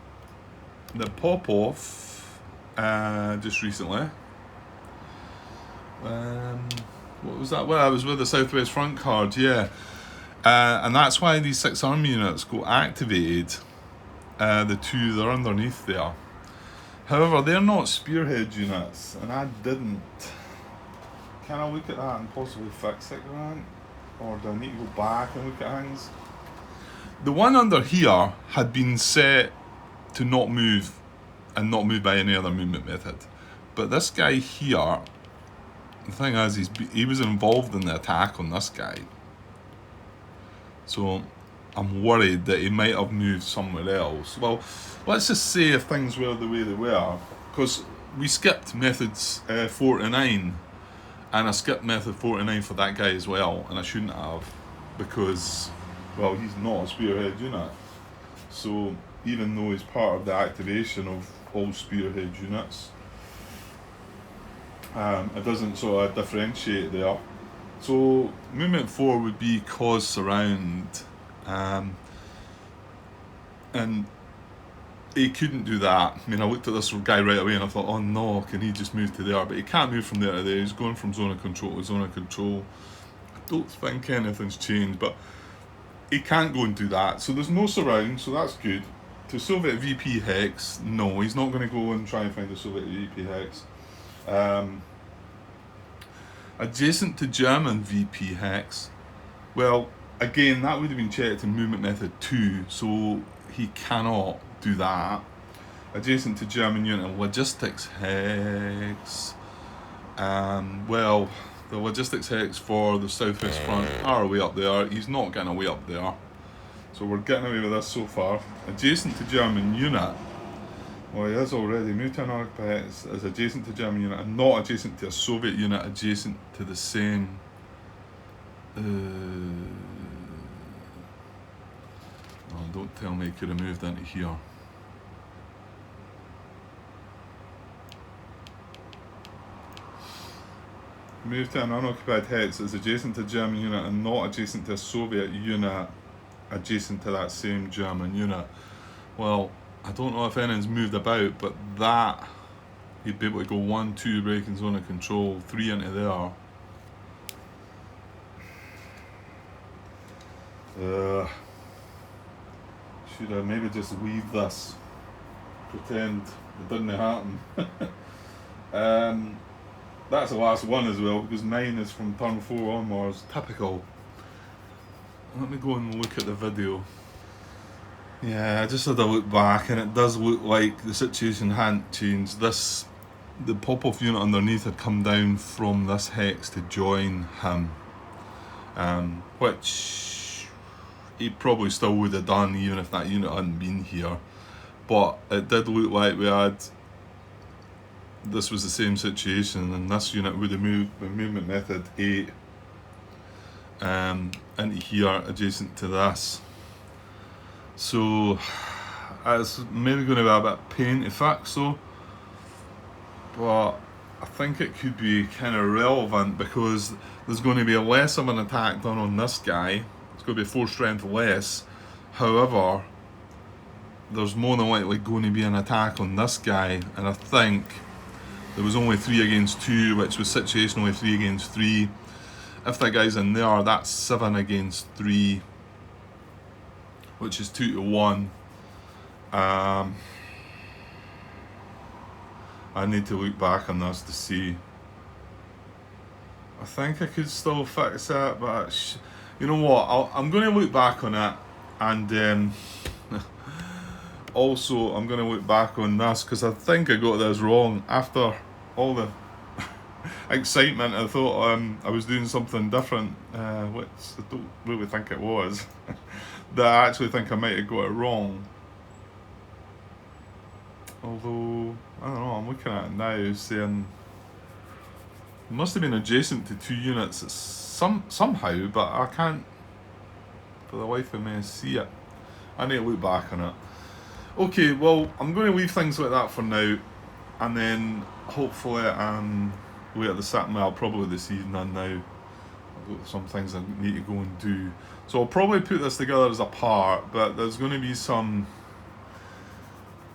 the pop-off just recently, what was that? Well, I was with the Southwest Front card, and that's why these 6 army units go activated, the 2 that are underneath there. However, they're not spearhead units, and I didn't. Can I look at that and possibly fix it, Grant? Or do I need to go back and look at things? The one under here had been set to not move, and not move by any other movement method. But this guy here, the thing is, he was involved in the attack on this guy. So I'm worried that he might have moved somewhere else. Well, let's just say if things were the way they were, because we skipped methods 4 to 9, and I skipped method 4 to 9 for that guy as well, and I shouldn't have, because, well, he's not a spearhead unit. So even though he's part of the activation of all spearhead units, it doesn't sort of differentiate there. So movement 4 would be cause surround, and he couldn't do that. I mean, I looked at this guy right away and I thought, oh no, can he just move to there? But he can't move from there to there. He's going from zone of control to zone of control. I don't think anything's changed, but he can't go and do that. So there's no surround, so that's good. To Soviet VP hex, no, he's not going to go and try and find a Soviet VP hex. Adjacent to German VP hex, well, again, that would have been checked in movement method 2, so he cannot do that. Adjacent to German unit logistics hex, well, the logistics hex for the Southwest Front are way up there. He's not getting away up there, so we're getting away with this so far. Adjacent to German unit, well, he is already. Moved to an occupier as adjacent to German unit and not adjacent to a Soviet unit adjacent to the same. Oh, don't tell me he could have moved into here. Moved to an unoccupied hex as adjacent to German unit and not adjacent to a Soviet unit adjacent to that same German unit. Well, I don't know if anything's moved about, but that, he'd be able to go 1, 2, breaking zone of control, 3 into there. Uh, should I maybe just leave this? Pretend it didn't happen. That's the last one as well, because mine is from turn 4 onwards. Typical. Let me go and look at the video. Yeah, I just had a look back, and it does look like the situation hadn't changed. The pop-off unit underneath had come down from this hex to join him, which he probably still would have done even if that unit hadn't been here. But it did look like this was the same situation, and this unit would have moved with movement method 8 into here adjacent to this. So it's maybe going to be a bit pain to fix though, but I think it could be kind of relevant because there's going to be less of an attack done on this guy. It's going to be 4 strength less. However, there's more than likely going to be an attack on this guy, and I think there was only 3 against 2, which was situationally 3 against 3. If that guy's in there, that's 7 against 3, which is 2 to 1. I need to look back on this to see. I think I could still fix it, but you know what? I'm going to look back on it, and also I'm going to look back on this because I think I got this wrong. After all the excitement, I thought I was doing something different, which I don't really think it was. That I actually think I might have got it wrong. Although, I don't know, I'm looking at it now saying it must have been adjacent to 2 units somehow, but I can't for the life of me see it. I need to look back on it. Okay, well, I'm going to leave things like that for now, and then hopefully later this well, probably this evening now, I've got some things I need to go and do. So I'll probably put this together as a part, but there's going to be some...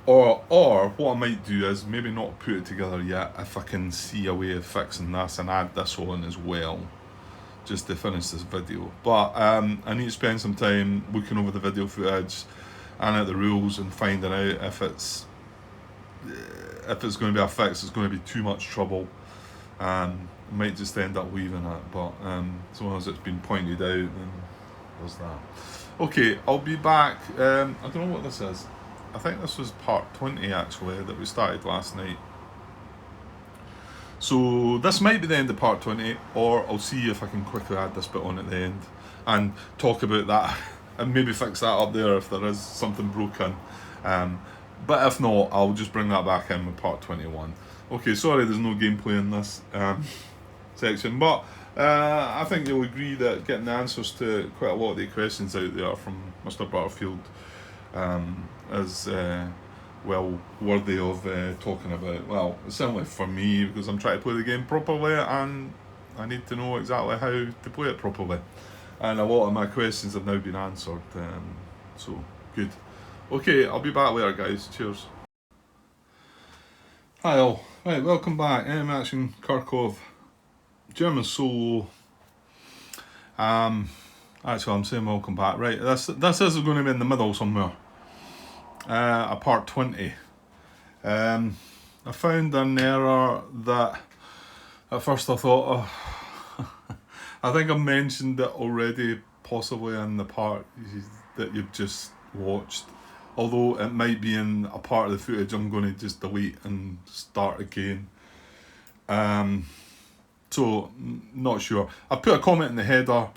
Or what I might do is maybe not put it together yet if I can see a way of fixing this and add this on as well, just to finish this video. But I need to spend some time looking over the video footage and at the rules and finding out if it's going to be a fix, it's going to be too much trouble. I might just end up leaving it, but as long as it's been pointed out, then there's that. Okay, I'll be back. I don't know what this is. I think this was part 20 actually that we started last night. So this might be the end of part 20, or I'll see if I can quickly add this bit on at the end and talk about that and maybe fix that up there if there is something broken. But if not, I'll just bring that back in with part 21. Okay, sorry there's no gameplay in this section, but I think you'll agree that getting the answers to quite a lot of the questions out there from Mr. Butterfield is well worthy of talking about. Well, certainly for me, because I'm trying to play the game properly and I need to know exactly how to play it properly, and a lot of my questions have now been answered, so good. Okay, I'll be back later guys, cheers. Hi all, right, welcome back. Action Kharkov, German solo. Actually I'm saying welcome back, right, this is going to be in the middle somewhere. A part 20. I found an error that at first I thought, I think I mentioned it already, possibly in the part that you've just watched, although it might be in a part of the footage I'm going to just delete and start again. So not sure. I put a comment in the header.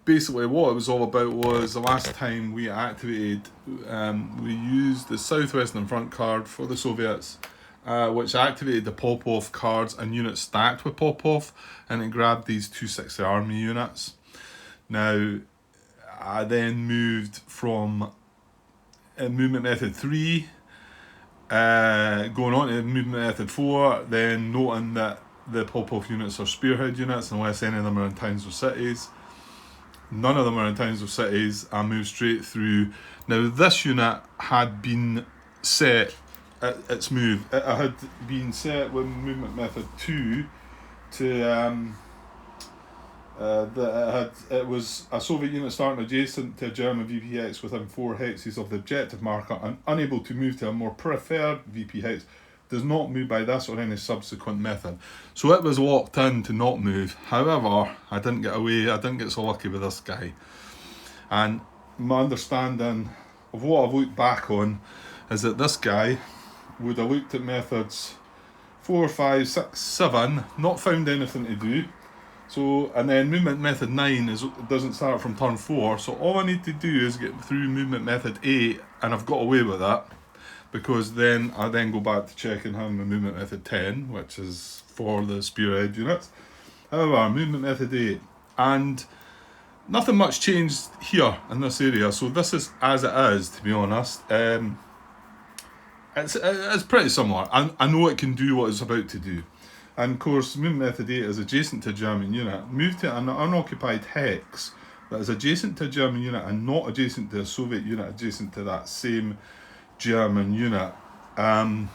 Basically what it was all about was the last time we activated, we used the Southwestern Front card for the Soviets, which activated the pop-off cards and units stacked with pop-off, and it grabbed these 260 army units. Now, I then moved from movement method 3, going on to movement method 4, then noting that the pop-off units are spearhead units unless any of them are in towns or cities. None of them are in towns or cities. I moved straight through. Now this unit had been set at its move. It had been set with movement method 2 to that it was a Soviet unit starting adjacent to a German VP hex within 4 hexes of the objective marker and unable to move to a more preferred VP hex does not move by this or any subsequent method. So it was locked in to not move. However, I didn't get away, I didn't get so lucky with this guy. And my understanding of what I've looked back on is that this guy would have looked at methods 4, 5, 6, 7, not found anything to do. So, and then movement method 9 doesn't start from turn 4, so all I need to do is get through movement method 8, and I've got away with that, because then I then go back to checking him with movement method 10, which is for the spearhead units. However, movement method 8, and nothing much changed here in this area, so this is as it is, to be honest. It's pretty similar. I know it can do what it's about to do. And of course, movement method 8 is adjacent to a German unit. Move to an unoccupied hex that is adjacent to a German unit and not adjacent to a Soviet unit adjacent to that same German unit. And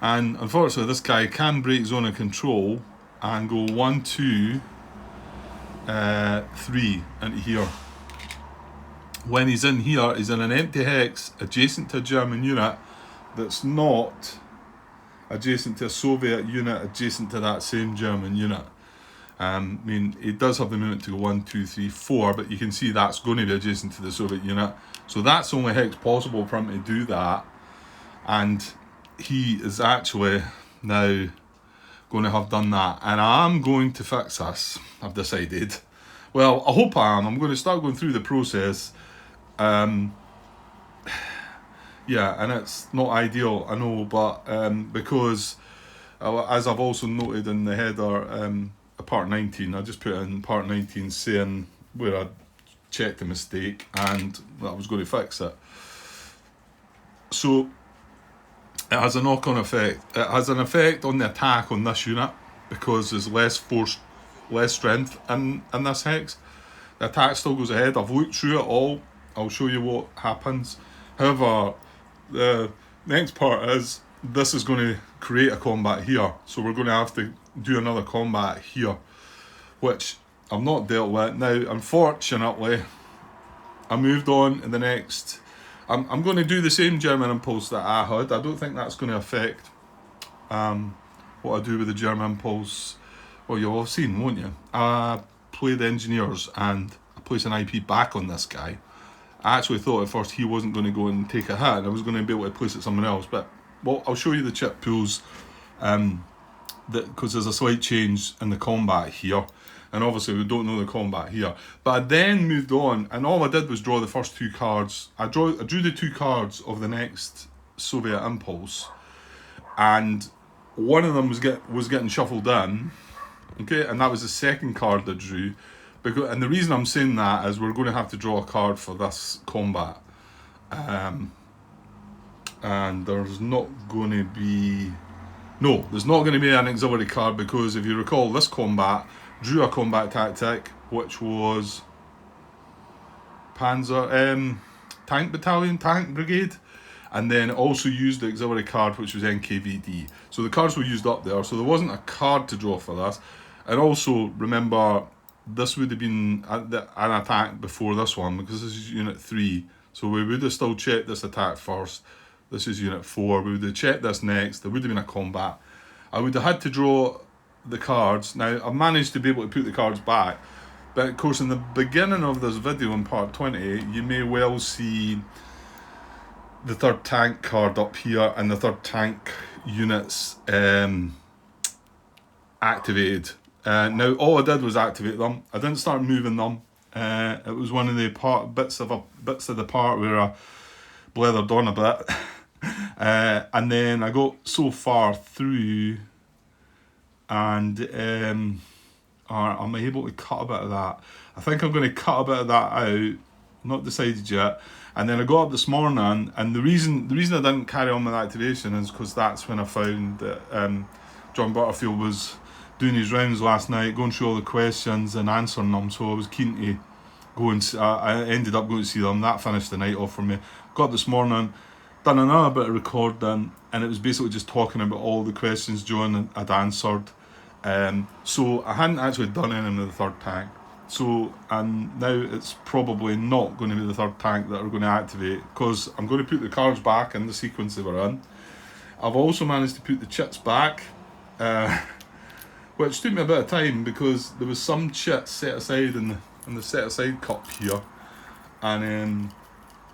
unfortunately, this guy can break zone of control and go 1, 2, 3 into here. When he's in here, he's in an empty hex adjacent to a German unit that's not adjacent to a Soviet unit adjacent to that same German unit. I mean, it does have the movement to go 1, 2, 3, 4, but you can see that's going to be adjacent to the Soviet unit. So that's the only hex possible for him to do that. And he is actually now going to have done that. And I'm going to fix this, I've decided. Well, I hope I am. I'm going to start going through the process. Yeah, and it's not ideal, I know, but because, as I've also noted in the header, part 19, I just put in part 19 saying where I checked a mistake and that I was going to fix it. So, it has a knock-on effect. It has an effect on the attack on this unit because there's less force, less strength in this hex. The attack still goes ahead. I've looked through it all. I'll show you what happens. However, the next part is this is going to create a combat here, so we're going to have to do another combat here, which I've not dealt with. Now, unfortunately, I moved on to the next. I'm going to do the same German impulse that I had. I don't think that's going to affect what I do with the German impulse. Well, you'll have seen, won't you? I played engineers and I placed an IP back on this guy. I actually thought at first he wasn't going to go and take a hit and I was going to be able to place it somewhere else, but well, I'll show you the chip pools because there's a slight change in the combat here, and obviously we don't know the combat here. But I then moved on and all I did was draw the first 2 cards. I drew the 2 cards of the next Soviet impulse, and one of them was getting shuffled in, okay, and that was the second card I drew. And the reason I'm saying that is we're going to have to draw a card for this combat. And there's not going to be... No, there's not going to be an auxiliary card because if you recall, this combat drew a combat tactic, which was Panzer... Tank Battalion, Tank Brigade. And then also used the auxiliary card, which was NKVD. So the cards were used up there, so there wasn't a card to draw for this. And also, remember... This would have been an attack before this one because this is Unit 3. So we would have still checked this attack first. This is Unit 4. We would have checked this next. There would have been a combat. I would have had to draw the cards. Now, I've managed to be able to put the cards back. But of course, in the beginning of this video in part 20, you may well see the 3rd tank card up here and the 3rd tank units activated. Now, all I did was activate them. I didn't start moving them. It was one of the bits of the part where I blethered on a bit. And then I got so far through and am I able to cut a bit of that? I think I'm going to cut a bit of that out. Not decided yet. And then I got up this morning, and the reason I didn't carry on with activation is because that's when I found that John Butterfield was doing his rounds last night, going through all the questions and answering them, so I was keen to go and I ended up going to see them. That finished the night off for me. Got up this morning, done another bit of recording, and it was basically just talking about all the questions John had answered. So I hadn't actually done anything with the 3rd tank. So, and now it's probably not going to be the third tank that are going to activate, because I'm going to put the cards back in the sequence they were in. I've also managed to put the chits back, which took me a bit of time because there was some chits set aside in the set aside cup here, and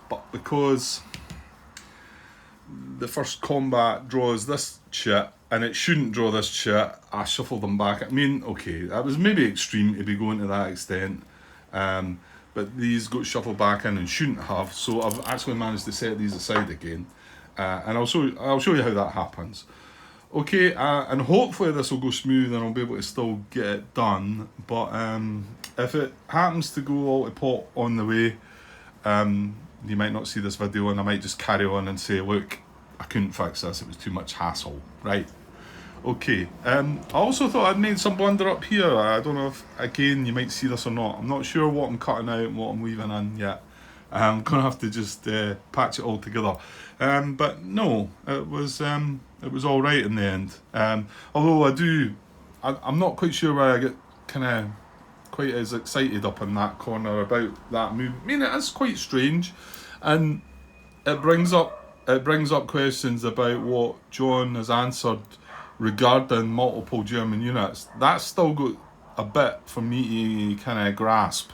but because the first combat draws this chit and it shouldn't draw this chit, I shuffled them back. I mean, okay, that was maybe extreme to be going to that extent, but these got shuffled back in and shouldn't have, so I've actually managed to set these aside again, and I'll show you how that happens. Okay, and hopefully this will go smooth and I'll be able to still get it done, but if it happens to go all to pot on the way, you might not see this video and I might just carry on and say, look, I couldn't fix this, it was too much hassle, right? Okay, I also thought I'd made some blunder up here. I don't know if, again, you might see this or not. I'm not sure what I'm cutting out and what I'm leaving in yet. I'm going to have to just patch it all together. But no, it was all right in the end. Although I'm not quite sure why I get kind of quite as excited up in that corner about that move. I mean, it is quite strange, and it brings up questions about what John has answered regarding multiple German units. That's still got a bit for me to kind of grasp,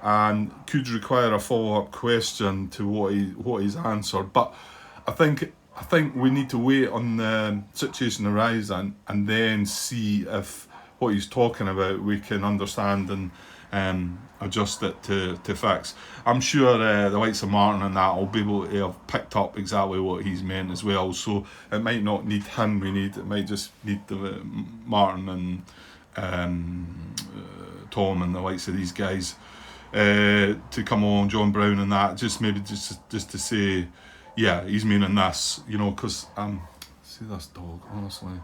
and could require a follow-up question to what he's answered. But I think we need to wait on the situation arising and then see if what he's talking about we can understand and adjust it to fix. I'm sure the likes of Martin and that will be able to have picked up exactly what he's meant as well, so it might not need him, it might just need the Martin and Tom and the likes of these guys to come on, John Brown and that, just to say, yeah, he's meaning this, because see this dog, honestly.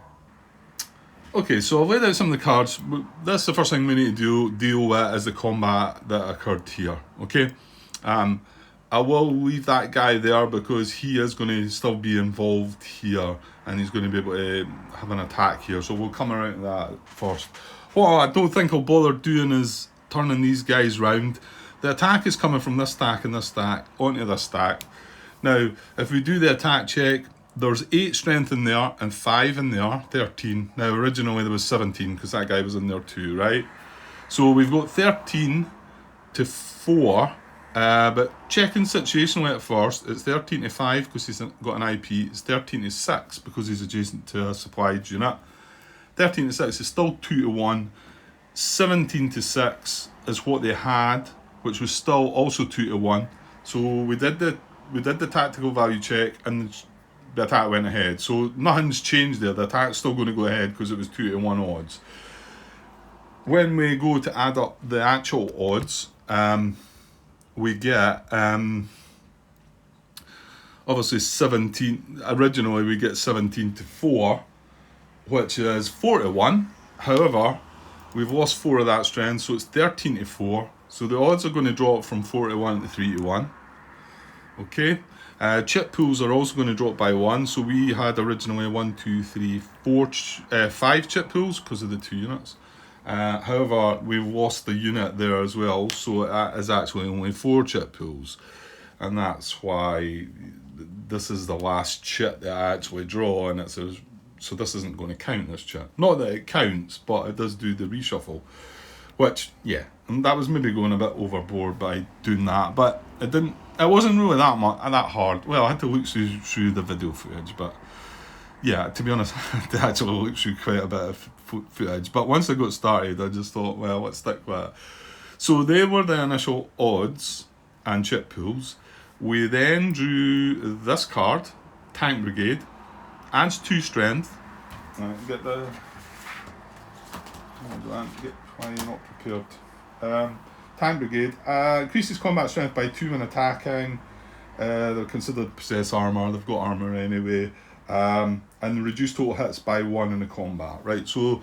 Okay, so I've laid out some of the cards. That's the first thing we need to deal with is the combat that occurred here, okay? I will leave that guy there because he is going to still be involved here and he's going to be able to have an attack here, so we'll come around to that first. What I don't think I'll bother doing is turning these guys round. The attack is coming from this stack and this stack onto this stack. Now, if we do the attack check, there's 8 strength in there and 5 in there, 13. Now, originally there was 17 because that guy was in there too, right? So we've got 13 to 4, but checking situationally at first, it's 13 to 5 because he's got an IP, it's 13 to 6 because he's adjacent to a supplied unit. 13 to 6 is still 2 to 1. 17 to 6 is what they had, which was still also 2 to 1. So we did the tactical value check and the attack went ahead. So nothing's changed there. The attack's still going to go ahead because it was 2 to 1 odds. When we go to add up the actual odds, we get obviously 17. Originally we get 17 to 4, which is 4 to 1. However, we've lost 4 of that strength, so it's 13 to 4. So the odds are going to drop from 4 to 1 to 3 to 1. Okay. Chip pools are also going to drop by 1. So we had originally 1, 2, 3, 4, 5 chip pools because of the 2 units. However, we've lost the unit there as well, so it is actually only 4 chip pools. And that's why this is the last chit that I actually draw, and so this isn't going to count, this chit. Not that it counts, but it does do the reshuffle. Which, yeah, and that was maybe going a bit overboard by doing that, but it wasn't really that hard. Well, I had to look through the video footage, but yeah, to be honest, I had to actually look through quite a bit of footage. But once I got started, I just thought, well, let's stick with it. So they were the initial odds and chip pools. We then drew this card, Tank Brigade, adds 2 strength. Get why you're not prepared. Tank Brigade increases combat strength by 2 when attacking. They're considered possess armor. They've got armor anyway. And reduce total hits by 1 in the combat. Right. So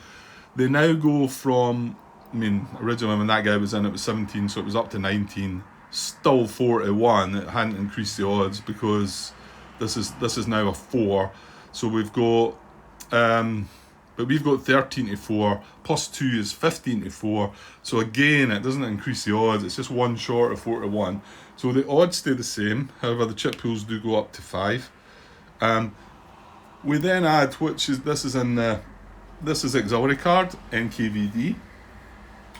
they now go from. I mean, originally when that guy was in, it was 17, so it was up to 19. Still 4 to 1. It hadn't increased the odds because this is now a 4. So we've got but we've got 13 to 4, plus 2 is 15 to 4. So again, it doesn't increase the odds, it's just one short of 4 to 1. So the odds stay the same, however the chip pools do go up to 5. We then add, this is auxiliary card, NKVD.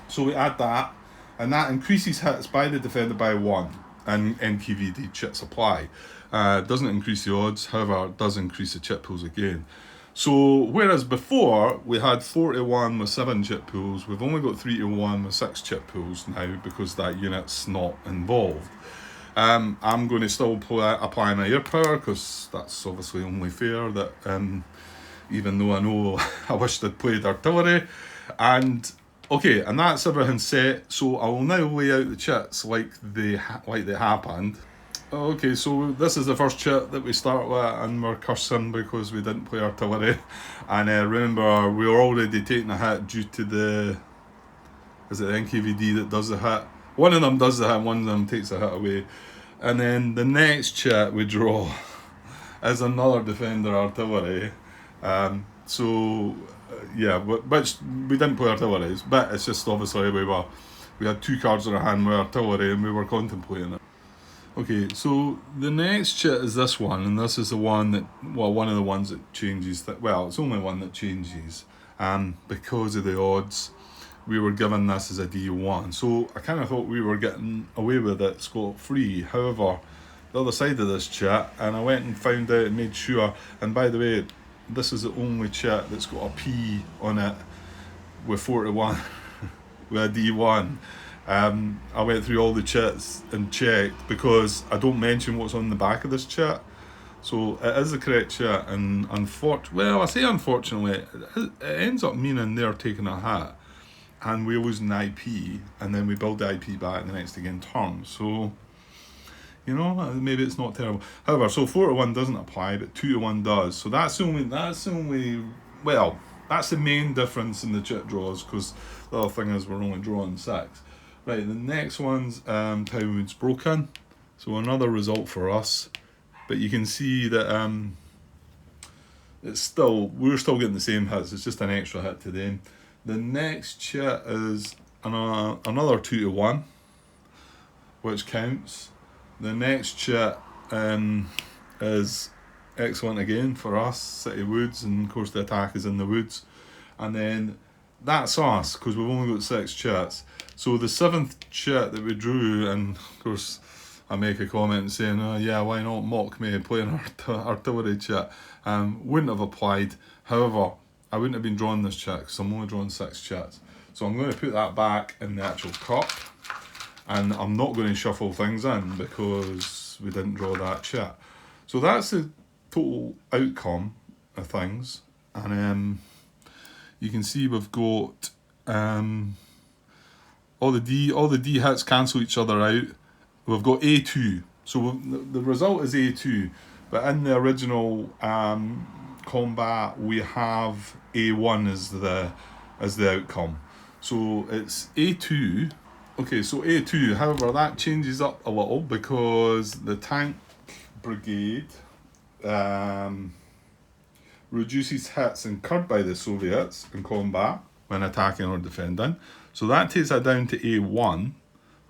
So we add that, and that increases hits by the defender by 1, and NKVD chip supply. Doesn't increase the odds, however it does increase the chip pools again. So whereas before we had 4 to 1 with 7 chip pools, we've only got 3 to 1 with 6 chip pools now because that unit's not involved. I'm going to still apply my air power because that's obviously only fair, that even though I know I wished I'd played artillery. And okay, and that's everything set, so I will now lay out the chits like they happened. Okay, so this is the first chit that we start with, and we're cursing because we didn't play artillery. And remember, we were already taking a hit due to is it the NKVD that does the hit? One of them does the hit, one of them takes the hit away. And then the next chit we draw is another defender artillery. Yeah, which we didn't play artillery, but it's just obviously we had 2 cards in our hand with artillery and we were contemplating it. Okay, so the next chit is this one, and this is the one that, well, one of the ones that changes. It's only one that changes. Because of the odds, we were given this as a D1. So I kind of thought we were getting away with it scot-free. However, the other side of this chit, and I went and found out and made sure, and by the way, this is the only chit that's got a P on it with 4 to 1 with a D1. I went through all the chits and checked because I don't mention what's on the back of this chit. So it is the correct chit, and unfortunately, it ends up meaning they're taking a hit and we're losing the IP, and then we build the IP back the next again turn. So, you know, maybe it's not terrible. However, so 4 to 1 doesn't apply, but 2 to 1 does. So that's the main difference in the chit draws, because the other thing is we're only drawing 6. Right, the next one's Townwood's broken, so another result for us, but you can see that we're still getting the same hits, it's just an extra hit to them. The next chit is another 2 to 1, which counts. The next chit is excellent again for us, City Woods, and of course the attack is in the woods. And then that's us, because we've only got 6 chits. So the 7th chit that we drew, and of course I make a comment saying, oh yeah, why not mock me playing artillery chit, wouldn't have applied. However, I wouldn't have been drawing this chit because I'm only drawing 6 chits. So I'm going to put that back in the actual cup, and I'm not going to shuffle things in because we didn't draw that chit. So that's the total outcome of things, and you can see we've got all the D hits cancel each other out. We've got A2, so the result is A2, but in the original combat we have A1 as the outcome. So it's A2. Okay, so A2, however, that changes up a little because the tank brigade reduces hits incurred by the Soviets in combat when attacking or defending. So that takes that down to A1,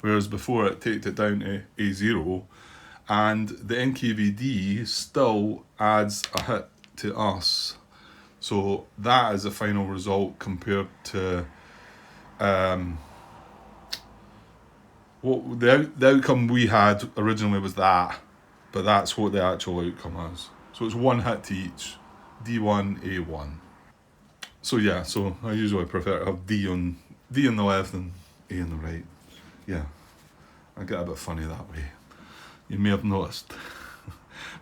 whereas before it takes it down to A0. And the NKVD still adds a hit to us. So that is the final result compared to what the outcome we had originally was that, but that's what the actual outcome is. So it's 1 hit to each, D1, A1. So yeah, so I usually prefer to have D on the left and A on the right. Yeah, I get a bit funny that way. You may have noticed.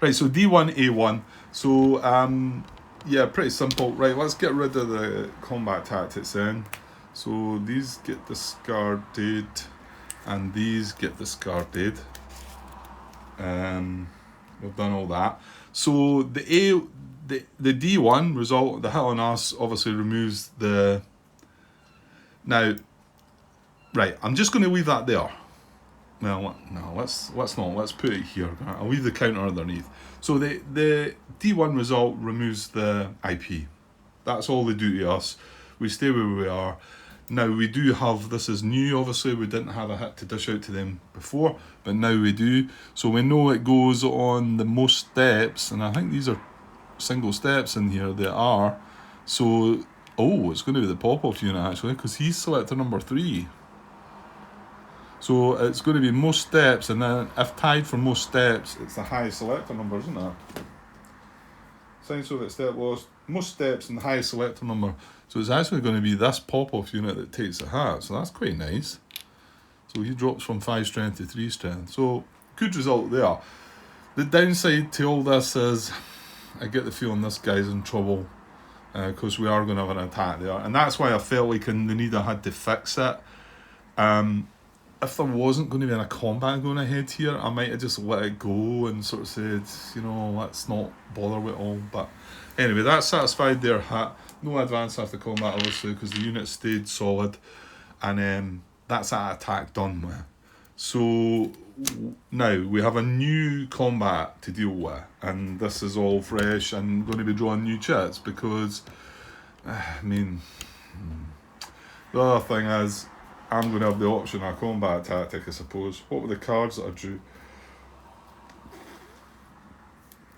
Right, so D1, A1. So yeah, pretty simple. Right, let's get rid of the combat tactics then. So these get discarded, and these get discarded. We've done all that. So the D1 result, the hit on us, obviously removes the... Now, right, I'm just going to leave that there. Well, no, let's not. Let's put it here. I'll leave the counter underneath. So the D1 result removes the IP. That's all they do to us. We stay where we are. Now we do have, this is new obviously, we didn't have a hit to dish out to them before, but now we do. So we know it goes on the most steps, and I think these are single steps in here, they are. So, oh, it's going to be the pop-off unit actually, because he's selector number 3. So it's going to be most steps, and then if tied for most steps, it's the highest selector number, isn't it? Signs so that step lost, most steps and the highest selector number. So it's actually going to be this pop-off unit that takes the hat, so that's quite nice. So he drops from 5 strength to 3 strength. So good result there. The downside to all this is I get the feeling this guy's in trouble because we are going to have an attack there, and that's why I felt like in the need I had to fix it. If there wasn't going to be a combat going ahead here, I might have just let it go and sort of said, you know, let's not bother with it all. But anyway, that satisfied their hit. No advance after combat, obviously, because the unit stayed solid. And that's that attack done with. So now we have a new combat to deal with. And this is all fresh. I'm going to be drawing new chits because, I mean, the other thing is, I'm going to have the option of a combat tactic, I suppose. What were the cards that I drew?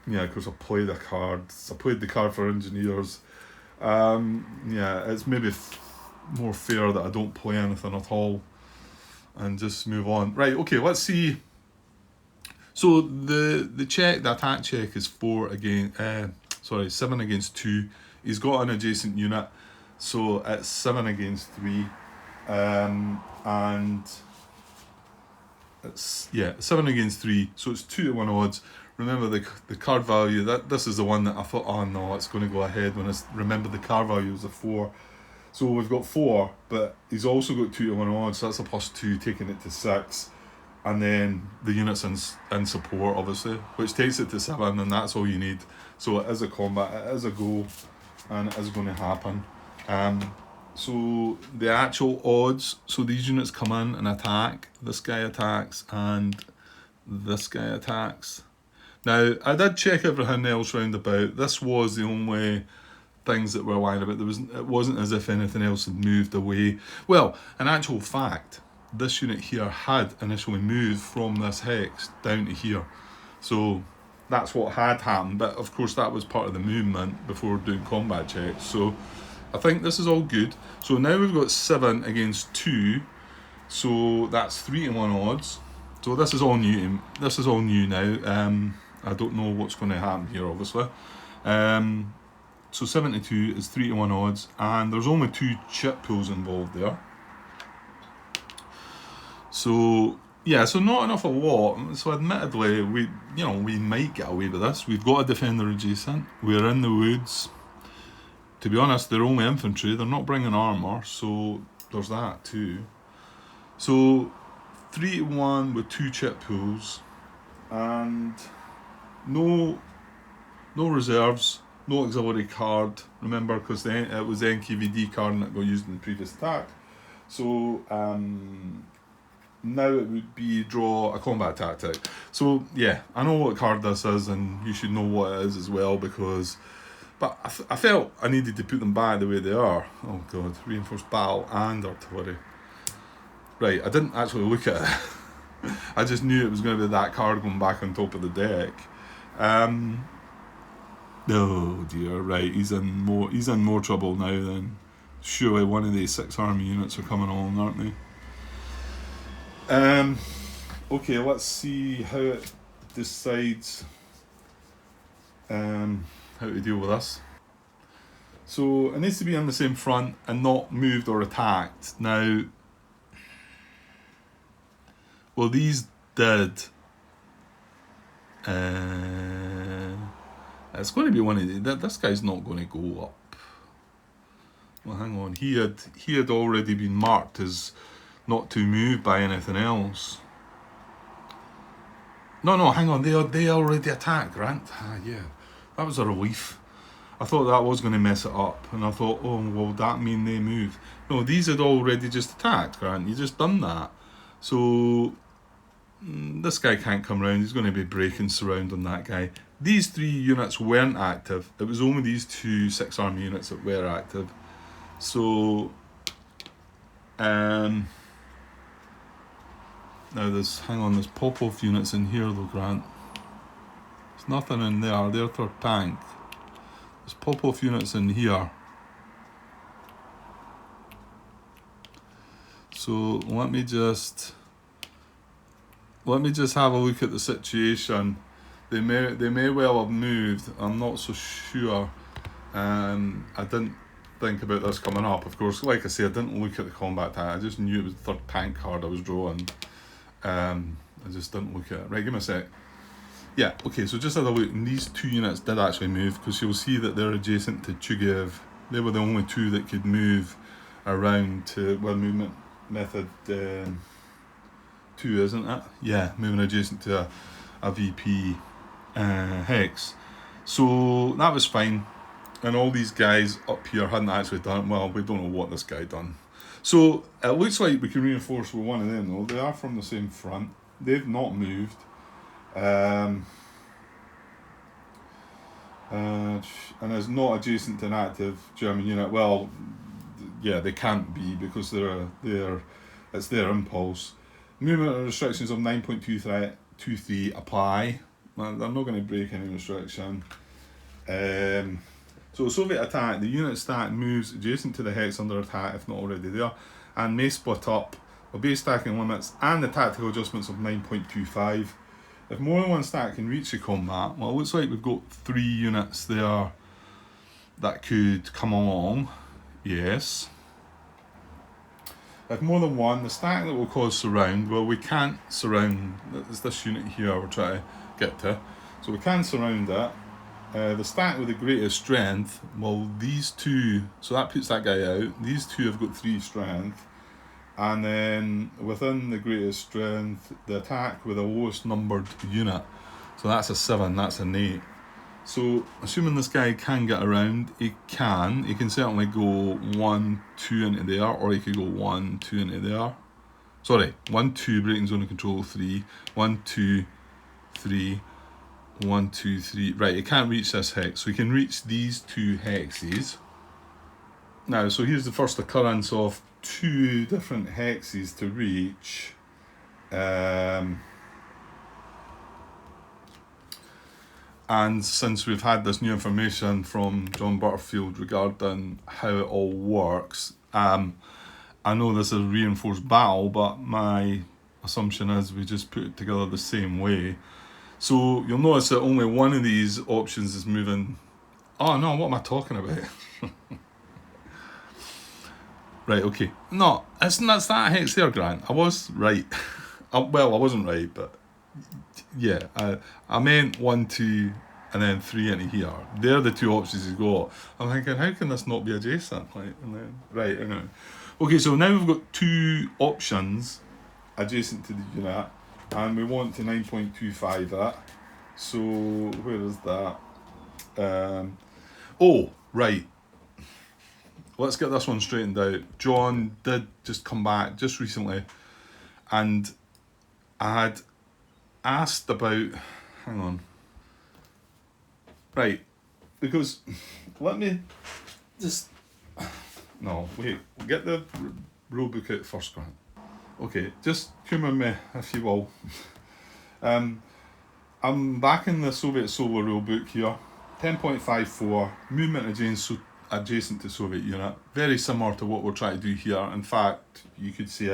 Yeah, because I played a card. I played the card for engineers. Yeah, it's maybe more fair that I don't play anything at all and just move on. Right, okay, let's see. So the attack check is 7 against 2. He's got an adjacent unit, so it's 7 against 3. And it's 7 against 3, so it's 2-1 odds. Remember the card value, this is the one that I thought, oh no, it's going to go ahead when I remember the card value was a 4. So we've got 4, but he's also got 2-1 odds, so that's a +2, taking it to 6. And then the unit's in support, obviously, which takes it to 7, and that's all you need. So it is a combat, it is a go, and it is going to happen. So the actual odds, so these units come in and attack, this guy attacks, and this guy attacks. Now, I did check everything else round about. This was the only things that were lying about. It wasn't as if anything else had moved away. Well, in actual fact, this unit here had initially moved from this hex down to here. So that's what had happened, but of course that was part of the movement before doing combat checks. So I think this is all good. So now we've got 7 against 2. So that's 3-1 odds. So this is all new. This is all new now. I don't know what's going to happen here, obviously. So 7 to 2 is 3-1 odds, and there's only 2 chip pools involved there. So yeah, so not enough a lot. So admittedly, we might get away with this. We've got a defender adjacent. We're in the woods. To be honest, they're only infantry. They're not bringing armour, so there's that too. So 3-1 with 2 chip pools, and no reserves, no auxiliary card. Remember, because it was the NKVD card and it got used in the previous attack. So now it would be draw a combat tactic. So yeah, I know what card this is, and you should know what it is as well, because. But I felt I needed to put them back the way they are. Oh god, reinforced battle and artillery. Right, I didn't actually look at it. I just knew it was going to be that card going back on top of the deck. Oh dear, right, he's in more trouble now then. Surely one of these 6 army units are coming on, aren't they? Okay, let's see how it decides how to deal with this. So it needs to be on the same front and not moved or attacked. Now, well, these did. It's going to be one of the. This guy's not going to go up. Well, hang on. He had already been marked as not to move by anything else. No, hang on. They already attacked, Grant. Yeah. That was a relief. I thought that was going to mess it up, and I thought, oh, well, that mean they moved. No, these had already just attacked, Grant. You just done that. So, this guy can't come round, he's going to be breaking surround on that guy. These 3 units weren't active, it was only these 2 6 army units that were active. So, now there's pop-off units in here though, Grant. There's nothing in there, they're third tank. There's pop-off units in here. So let me just have a look at the situation. They may well have moved. I'm not so sure. I didn't think about this coming up. Of course, like I say, I didn't look at the combat tank. I just knew it was the third tank card I was drawing. I just didn't look at it. Right, give me a sec. Yeah, okay, so just had a look, and these 2 units did actually move, because you'll see that they're adjacent to Chugev. They were the only 2 that could move around to, well, movement method 2, isn't it? Yeah, moving adjacent to a VP hex. So that was fine. And all these guys up here hadn't actually done, well, we don't know what this guy done. So it looks like we can reinforce with one of them though. They are from the same front. They've not moved. And it's not adjacent to an active German unit. Well, yeah, they can't be, because it's their impulse. Movement restrictions of 9.23 apply. They're not going to break any restriction. So Soviet attack, the unit stack moves adjacent to the hex under attack if not already there, and may split up, obey stacking limits and the tactical adjustments of 9.25. If more than one stack can reach the combat, well, it looks like we've got 3 units there that could come along. Yes. If more than one, the stack that will cause surround, well, we can't surround, it's this unit here we're trying to get to, so we can surround it. The stack with the greatest strength, well, these 2, so that puts that guy out. These 2 have got 3 strength, and then within the greatest strength, the attack with the lowest numbered unit, so that's a 7, that's an 8. So assuming this guy can get around, he can certainly go 1, 2 into there, or he could go 1, 2 into there. Sorry, 1, 2, breaking zone of control 3, 1, 2, 3, 1, 2, 3. Right, he can't reach this hex, so he can reach these 2 hexes. Now, so here's the first occurrence of 2 different hexes to reach. And since we've had this new information from John Butterfield regarding how it all works, I know this is a reinforced battle, but my assumption is we just put it together the same way. So you'll notice that only one of these options is moving. Oh no, what am I talking about? Right, okay. No, it's that hex there, Grant. I was right. Well, I wasn't right, but yeah, I meant 1, 2, and then 3 into here. They're the 2 options he's got. I'm thinking, how can this not be adjacent? Like, and then, right, anyway. Okay, so now we've got 2 options adjacent to the unit, and we want to 9.25 that. So where is that? Oh, right. Let's get this one straightened out. John did just come back just recently, and I had asked about, hang on. Right, because let me just, no, wait, get the rule book out first, Grant. Okay, just humour me if you will. I'm back in the Soviet Solar rule book here. 10.54, movement adjacent to Soviet unit. Very similar to what we're trying to do here. In fact, you could say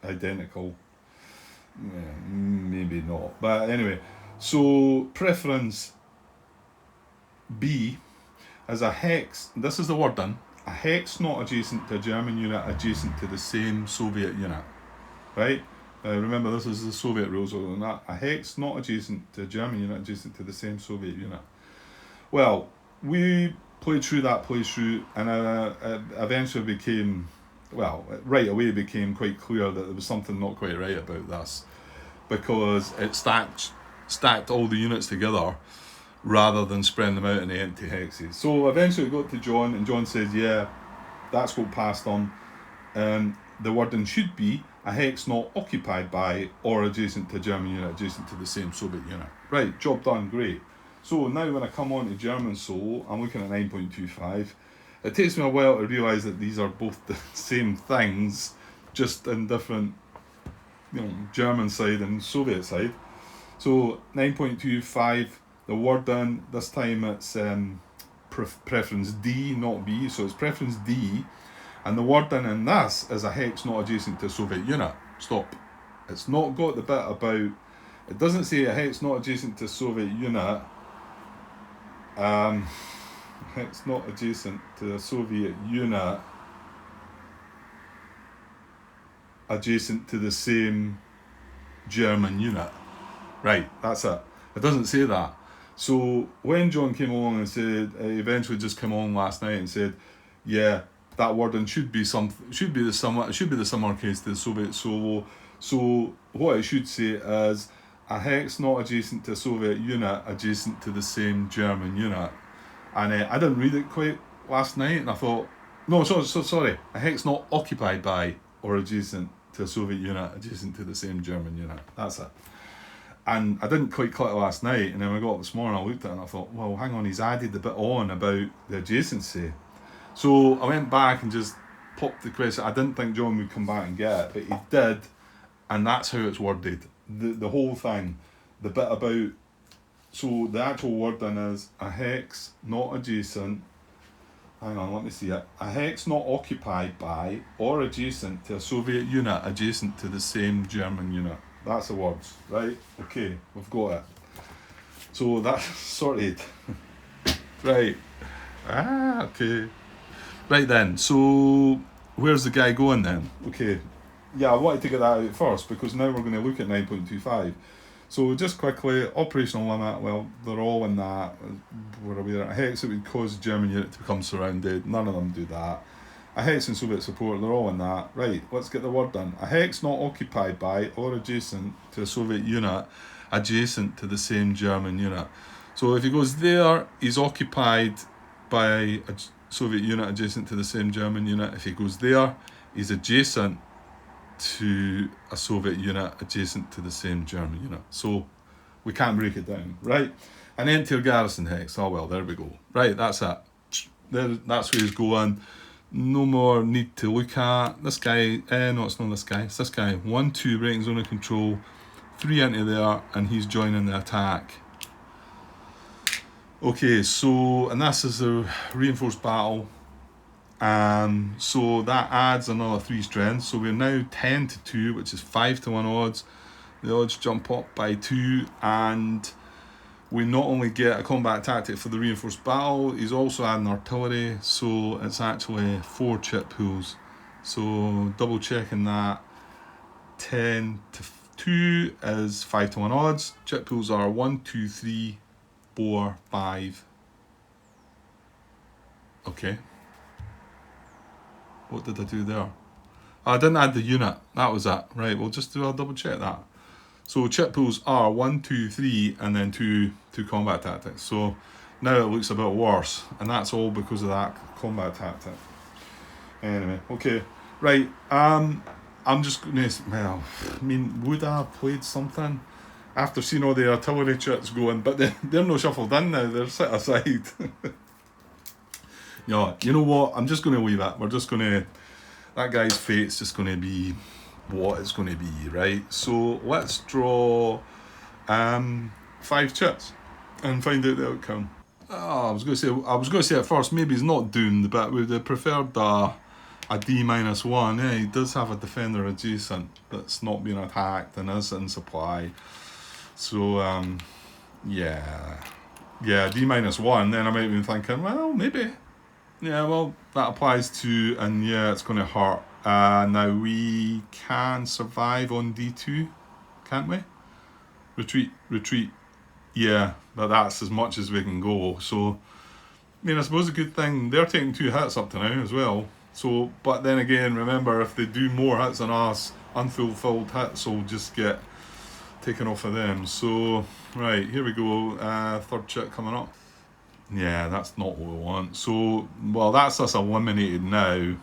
identical. Yeah, maybe not. But anyway, so preference B is a hex. This is the wording. A hex not adjacent to a German unit adjacent to the same Soviet unit. Right? Remember, this is the Soviet rules on that. A hex not adjacent to a German unit adjacent to the same Soviet unit. Well, we played through that playthrough, and it eventually became, well, right away it became quite clear that there was something not quite right about this, because it stacked all the units together rather than spreading them out in the empty hexes. So eventually it got to John, and John says, yeah, that's got passed on. The wording should be a hex not occupied by or adjacent to a German unit adjacent to the same Soviet unit. Right, job done, great. So now when I come on to German solo, I'm looking at 9.25. It takes me a while to realise that these are both the same things, just in different, German side and Soviet side. So 9.25, the word in, this time it's preference D, not B, so it's preference D, and the word in this is a hex not adjacent to a Soviet unit. Stop. It's not got the bit about, it doesn't say a hex not adjacent to a Soviet unit, hex not adjacent to a Soviet unit adjacent to the same German unit. Right, that's it. It doesn't say that. So when John came along and said, eventually just came on last night and said, yeah, that wording should be the similar case to the Soviet solo. So what it should say is a hex not adjacent to a Soviet unit adjacent to the same German unit. And I didn't read it quite last night, and I thought, sorry, a hex not occupied by or adjacent to a Soviet unit adjacent to the same German unit. That's it. And I didn't quite click it last night, and then when I got up this morning, I looked at it and I thought, well, hang on, he's added the bit on about the adjacency. So I went back and just popped the question. I didn't think John would come back and get it, but he did, and that's how it's worded. The whole thing, the bit about, so the actual wording is a hex not adjacent, hang on, let me see it, a hex not occupied by or adjacent to a Soviet unit adjacent to the same German unit. That's the words, right? Okay, we've got it. So that's sorted. Right. Okay. Right then, so where's the guy going then? Okay. Yeah, I wanted to get that out first because now we're going to look at 9.25. So just quickly, operational limit, well, they're all in that. We're aware a hex that would cause the German unit to become surrounded. None of them do that. A hex and Soviet support, they're all in that. Right, let's get the word done. A hex not occupied by or adjacent to a Soviet unit adjacent to the same German unit. So if he goes there, he's occupied by a Soviet unit adjacent to the same German unit. If he goes there, he's adjacent to a Soviet unit adjacent to the same German unit. So we can't break it down, right? An enter garrison hex. Oh well, there we go. Right, that's it. That's where he's going. No more need to look at this guy. No, it's not this guy. It's this guy. 1-2 breaking zone of control. 3 into there, and he's joining the attack. Okay, so and this is a reinforced battle. So that adds another 3 strength. So we're now 10-2, which is 5-1 odds. The odds jump up by 2, and we not only get a combat tactic for the reinforced battle, he's also adding artillery, so it's actually 4 chip pools. So double checking that, 10-2 is 5-1 odds. Chip pools are 1, 2, 3, 4, 5. Okay. What did I do there? I didn't add the unit. That was it. Right, we'll just do. I'll double check that. So chip pools are 1, 2, 3, and then two combat tactics. So now it looks a bit worse, and that's all because of that combat tactic. Anyway, okay, right. I'm just gonna. Well, I mean, would I have played something after seeing all the artillery chits going? But they're no shuffled in now. They're set aside. Yeah, you know what? I'm just gonna leave it. We're just gonna. That guy's fate's just gonna be what it's going to be, right? So let's draw 5 chits and find out the outcome. I was going to say at first maybe he's not doomed, but we'd have preferred a D-1. Yeah, he does have a defender adjacent that's not being attacked and is in supply. So yeah, D-1. Then I might have been thinking, well, maybe. Yeah, well, that applies to, and yeah, it's going to hurt. Now we can survive on D2, can't we? Retreat. Yeah, but that's as much as we can go. So, I mean, I suppose a good thing, they're taking 2 hits up to now as well. So, but then again, remember, if they do more hits than us, unfulfilled hits will just get taken off of them. So, right, here we go. 3rd chit coming up. Yeah, that's not what we want. So, well, that's us eliminated now.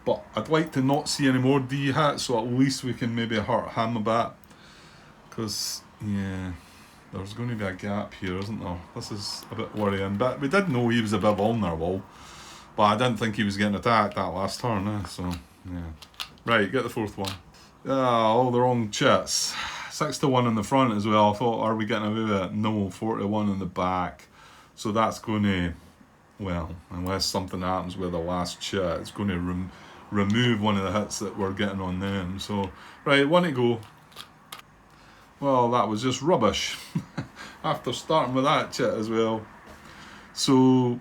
But I'd like to not see any more D hits, so at least we can maybe hurt him a bit. Because, yeah, there's going to be a gap here, isn't there? This is a bit worrying. But we did know he was a bit vulnerable. But I didn't think he was getting attacked that last turn, so, yeah. Right, get the fourth one. All the wrong chits. 6-1 in the front as well. I thought, are we getting away with it? No, 4-1 in the back. So that's going to, well, unless something happens with the last chit, it's going to remove one of the hits that we're getting on them. So, right, one to go. Well, that was just rubbish. After starting with that chit as well. So,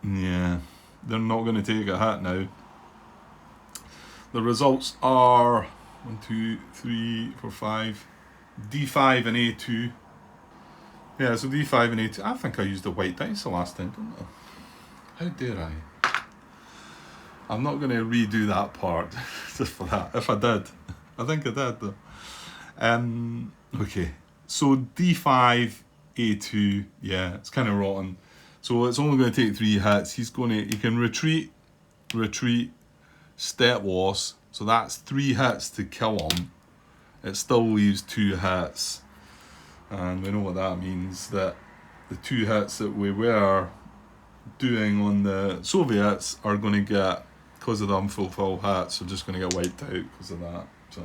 yeah, they're not going to take a hit now. The results are 1, 2, 3, 4, 5. D5 and A2. Yeah, so D5 and A2. I think I used the white dice the last time, didn't I? How dare I? I'm not going to redo that part just for that. If I did. I think I did though. Okay. So D5, A2. Yeah, it's kind of rotten. So it's only going to take 3 hits. He can retreat, step loss. So that's 3 hits to kill him. It still leaves 2 hits. And we know what that means, that the 2 hits that we were doing on the Soviets are going to get, because of the unfulfilled hits, are just going to get wiped out because of that. So,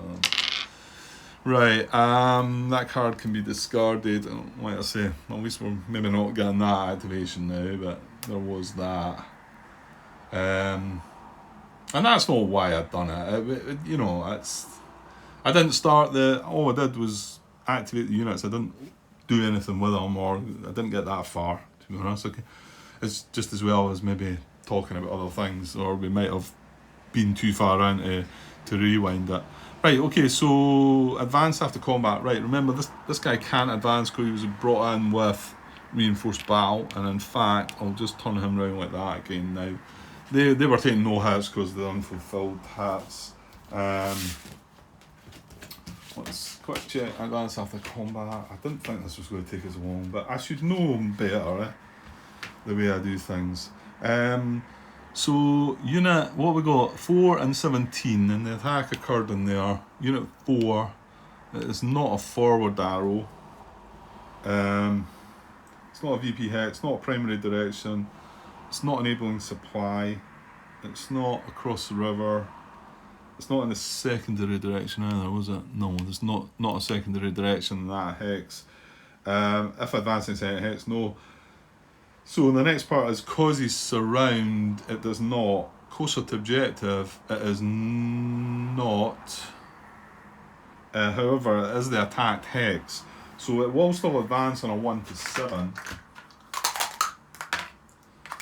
right, that card can be discarded. Like I say, at least we're maybe not getting that activation now, but there was that. And that's not why I'd done it. You know, I didn't start all I did was activate the units. I didn't do anything with them, or I didn't get that far, to be honest. Okay. It's just as well as maybe talking about other things, or we might have been too far in to rewind it. Right, okay, so advance after combat. Right, remember this guy can't advance because he was brought in with reinforced battle, and in fact, I'll just turn him around like that again now. They were taking no hits because of the unfulfilled hits. Let's quick check advance after combat. I didn't think this was going to take as long, but I should know better, the way I do things. So unit, what we got? 4 and 17, and the attack occurred in there. Unit 4, it is not a forward arrow. It's not a VP hex, it's not a primary direction. It's not enabling supply. It's not across the river. It's not in the secondary direction either, was it? No, there's not a secondary direction in that hex. If advancing second hex, no. So the next part is causes surround, it does not. Closer to objective, it is not. However, it is the attacked hex. So it will still advance on a 1 to 7.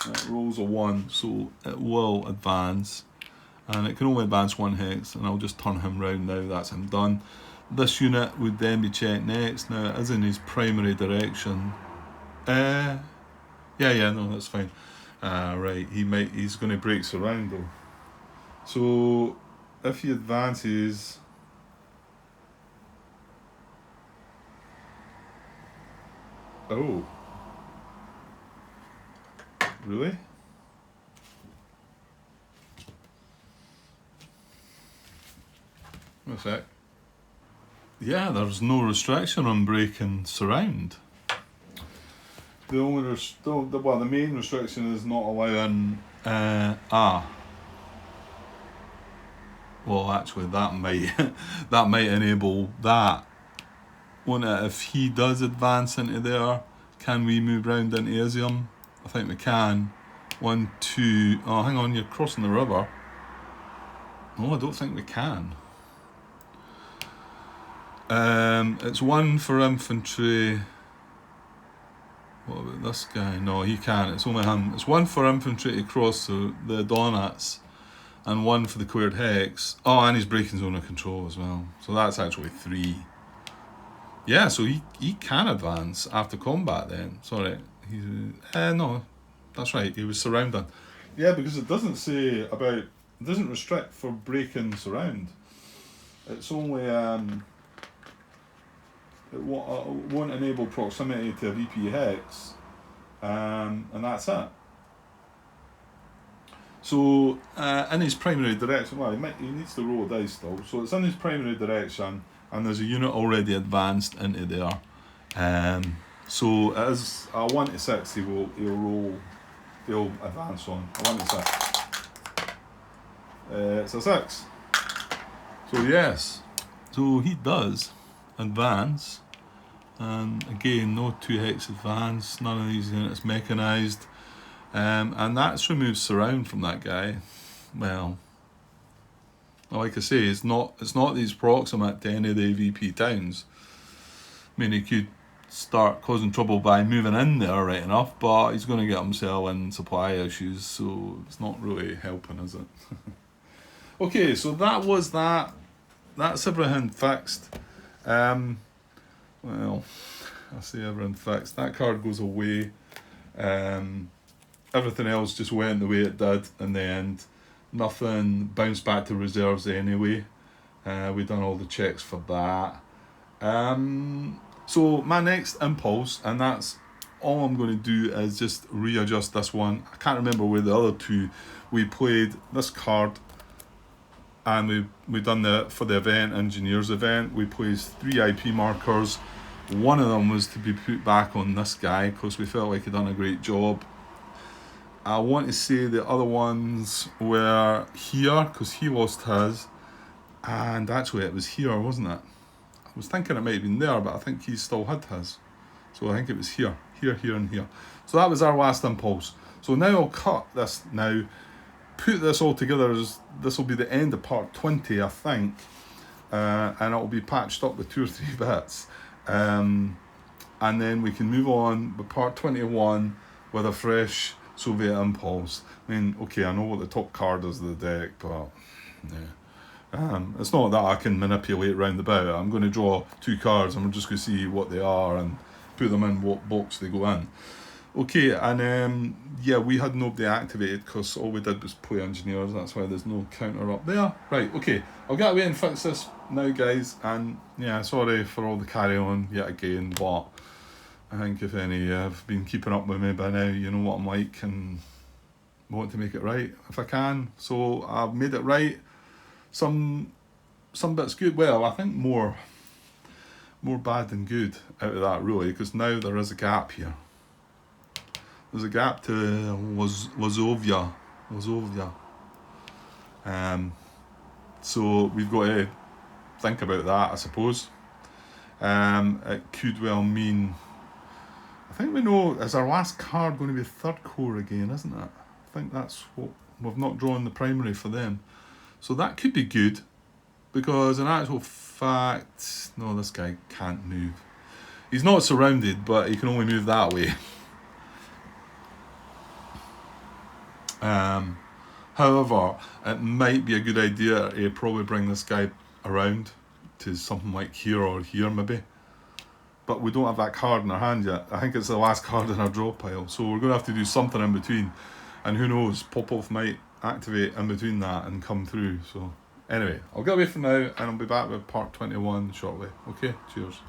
It rolls a 1, so it will advance. And it can only advance 1 hex, and I'll just turn him round now, that's him done. This unit would then be checked next. Now it is in his primary direction. Yeah, no, that's fine. Right, he's going to break surround though. So if he advances, oh, really? A sec. Yeah, there's no restriction on breaking surround. The only the main restriction is not allowing well, actually, that might enable that. Won't it? If he does advance into there, can we move round into Asium? I think we can. 1, 2. Oh, hang on, you're crossing the river. No, I don't think we can. It's 1 for infantry. What about this guy? No, he can't. It's only him. It's 1 for infantry to cross the Donats, and 1 for the cleared hex. Oh, and he's breaking zone of control as well. So that's actually 3. Yeah, so he can advance after combat then. Sorry. No, that's right. He was surrounded. Yeah, because it doesn't say about... It doesn't restrict for breaking surround. It's only... It won't enable proximity to a VP hex, and that's it. So in his primary direction, well, he needs to roll dice still. So it's in his primary direction, and there's a unit already advanced into there. So it is a 1 to 6. He'll advance on a 1 to 6. It's a 6. So yes, so he does advance, and again, no 2-hex advance. None of these units mechanised. And that's removed surround from that guy. Well, like I say, it's not these proximate to any of the AVP towns. I mean, he could start causing trouble by moving in there right enough, but he's going to get himself in supply issues, so it's not really helping, is it? Okay, so that was that. That's everything fixed. Well, I say everything fixed. That card goes away. Everything else just went the way it did in the end. Nothing bounced back to reserves anyway. We done all the checks for that. So my next impulse, and that's all I'm going to do, is just readjust this one. I can't remember where the other two. We played this card, and we done for the event, engineers event. We placed 3 IP markers. One of them was to be put back on this guy because we felt like he'd done a great job. I want to say the other ones were here because he lost his, and actually it was here, wasn't it? I was thinking it might have been there, but I think he still had his. So I think it was here, and here. So that was our last impulse. So now I'll cut this now, put this all together. This will be the end of part 20, I think, and it will be patched up with 2 or 3 bits. And then we can move on with part 21 with a fresh Soviet impulse. I mean, okay, I know what the top card is of the deck, but yeah. It's not that I can manipulate round about. I'm going to draw 2 cards and we're just going to see what they are and put them in what box they go in. Okay, and yeah, we had nobody activated because all we did was play engineers. That's why there's no counter up there. Right, okay, I'll get away and fix this now, guys. And yeah, sorry for all the carry on yet again, but I think if any have been keeping up with me by now, you know what I'm like and want to make it right if I can. So I've made it right. Some bits good. Well, I think more bad than good out of that, really, because now there is a gap here. There's a gap to Wazovia. So we've got to think about that, I suppose. It could well mean, I think we know, is our last card going to be 3rd Corps again, isn't it? I think that's what, we've not drawn the primary for them. So that could be good, because in actual fact, no, this guy can't move. He's not surrounded, but he can only move that way. However, it might be a good idea to probably bring this guy around to something like here or here maybe. But we don't have that card in our hand yet. I think it's the last card in our draw pile, so we're going to have to do something in between. And who knows, Popov might activate in between that and come through. So anyway, I'll get away for now and I'll be back with part 21 shortly. Okay, cheers.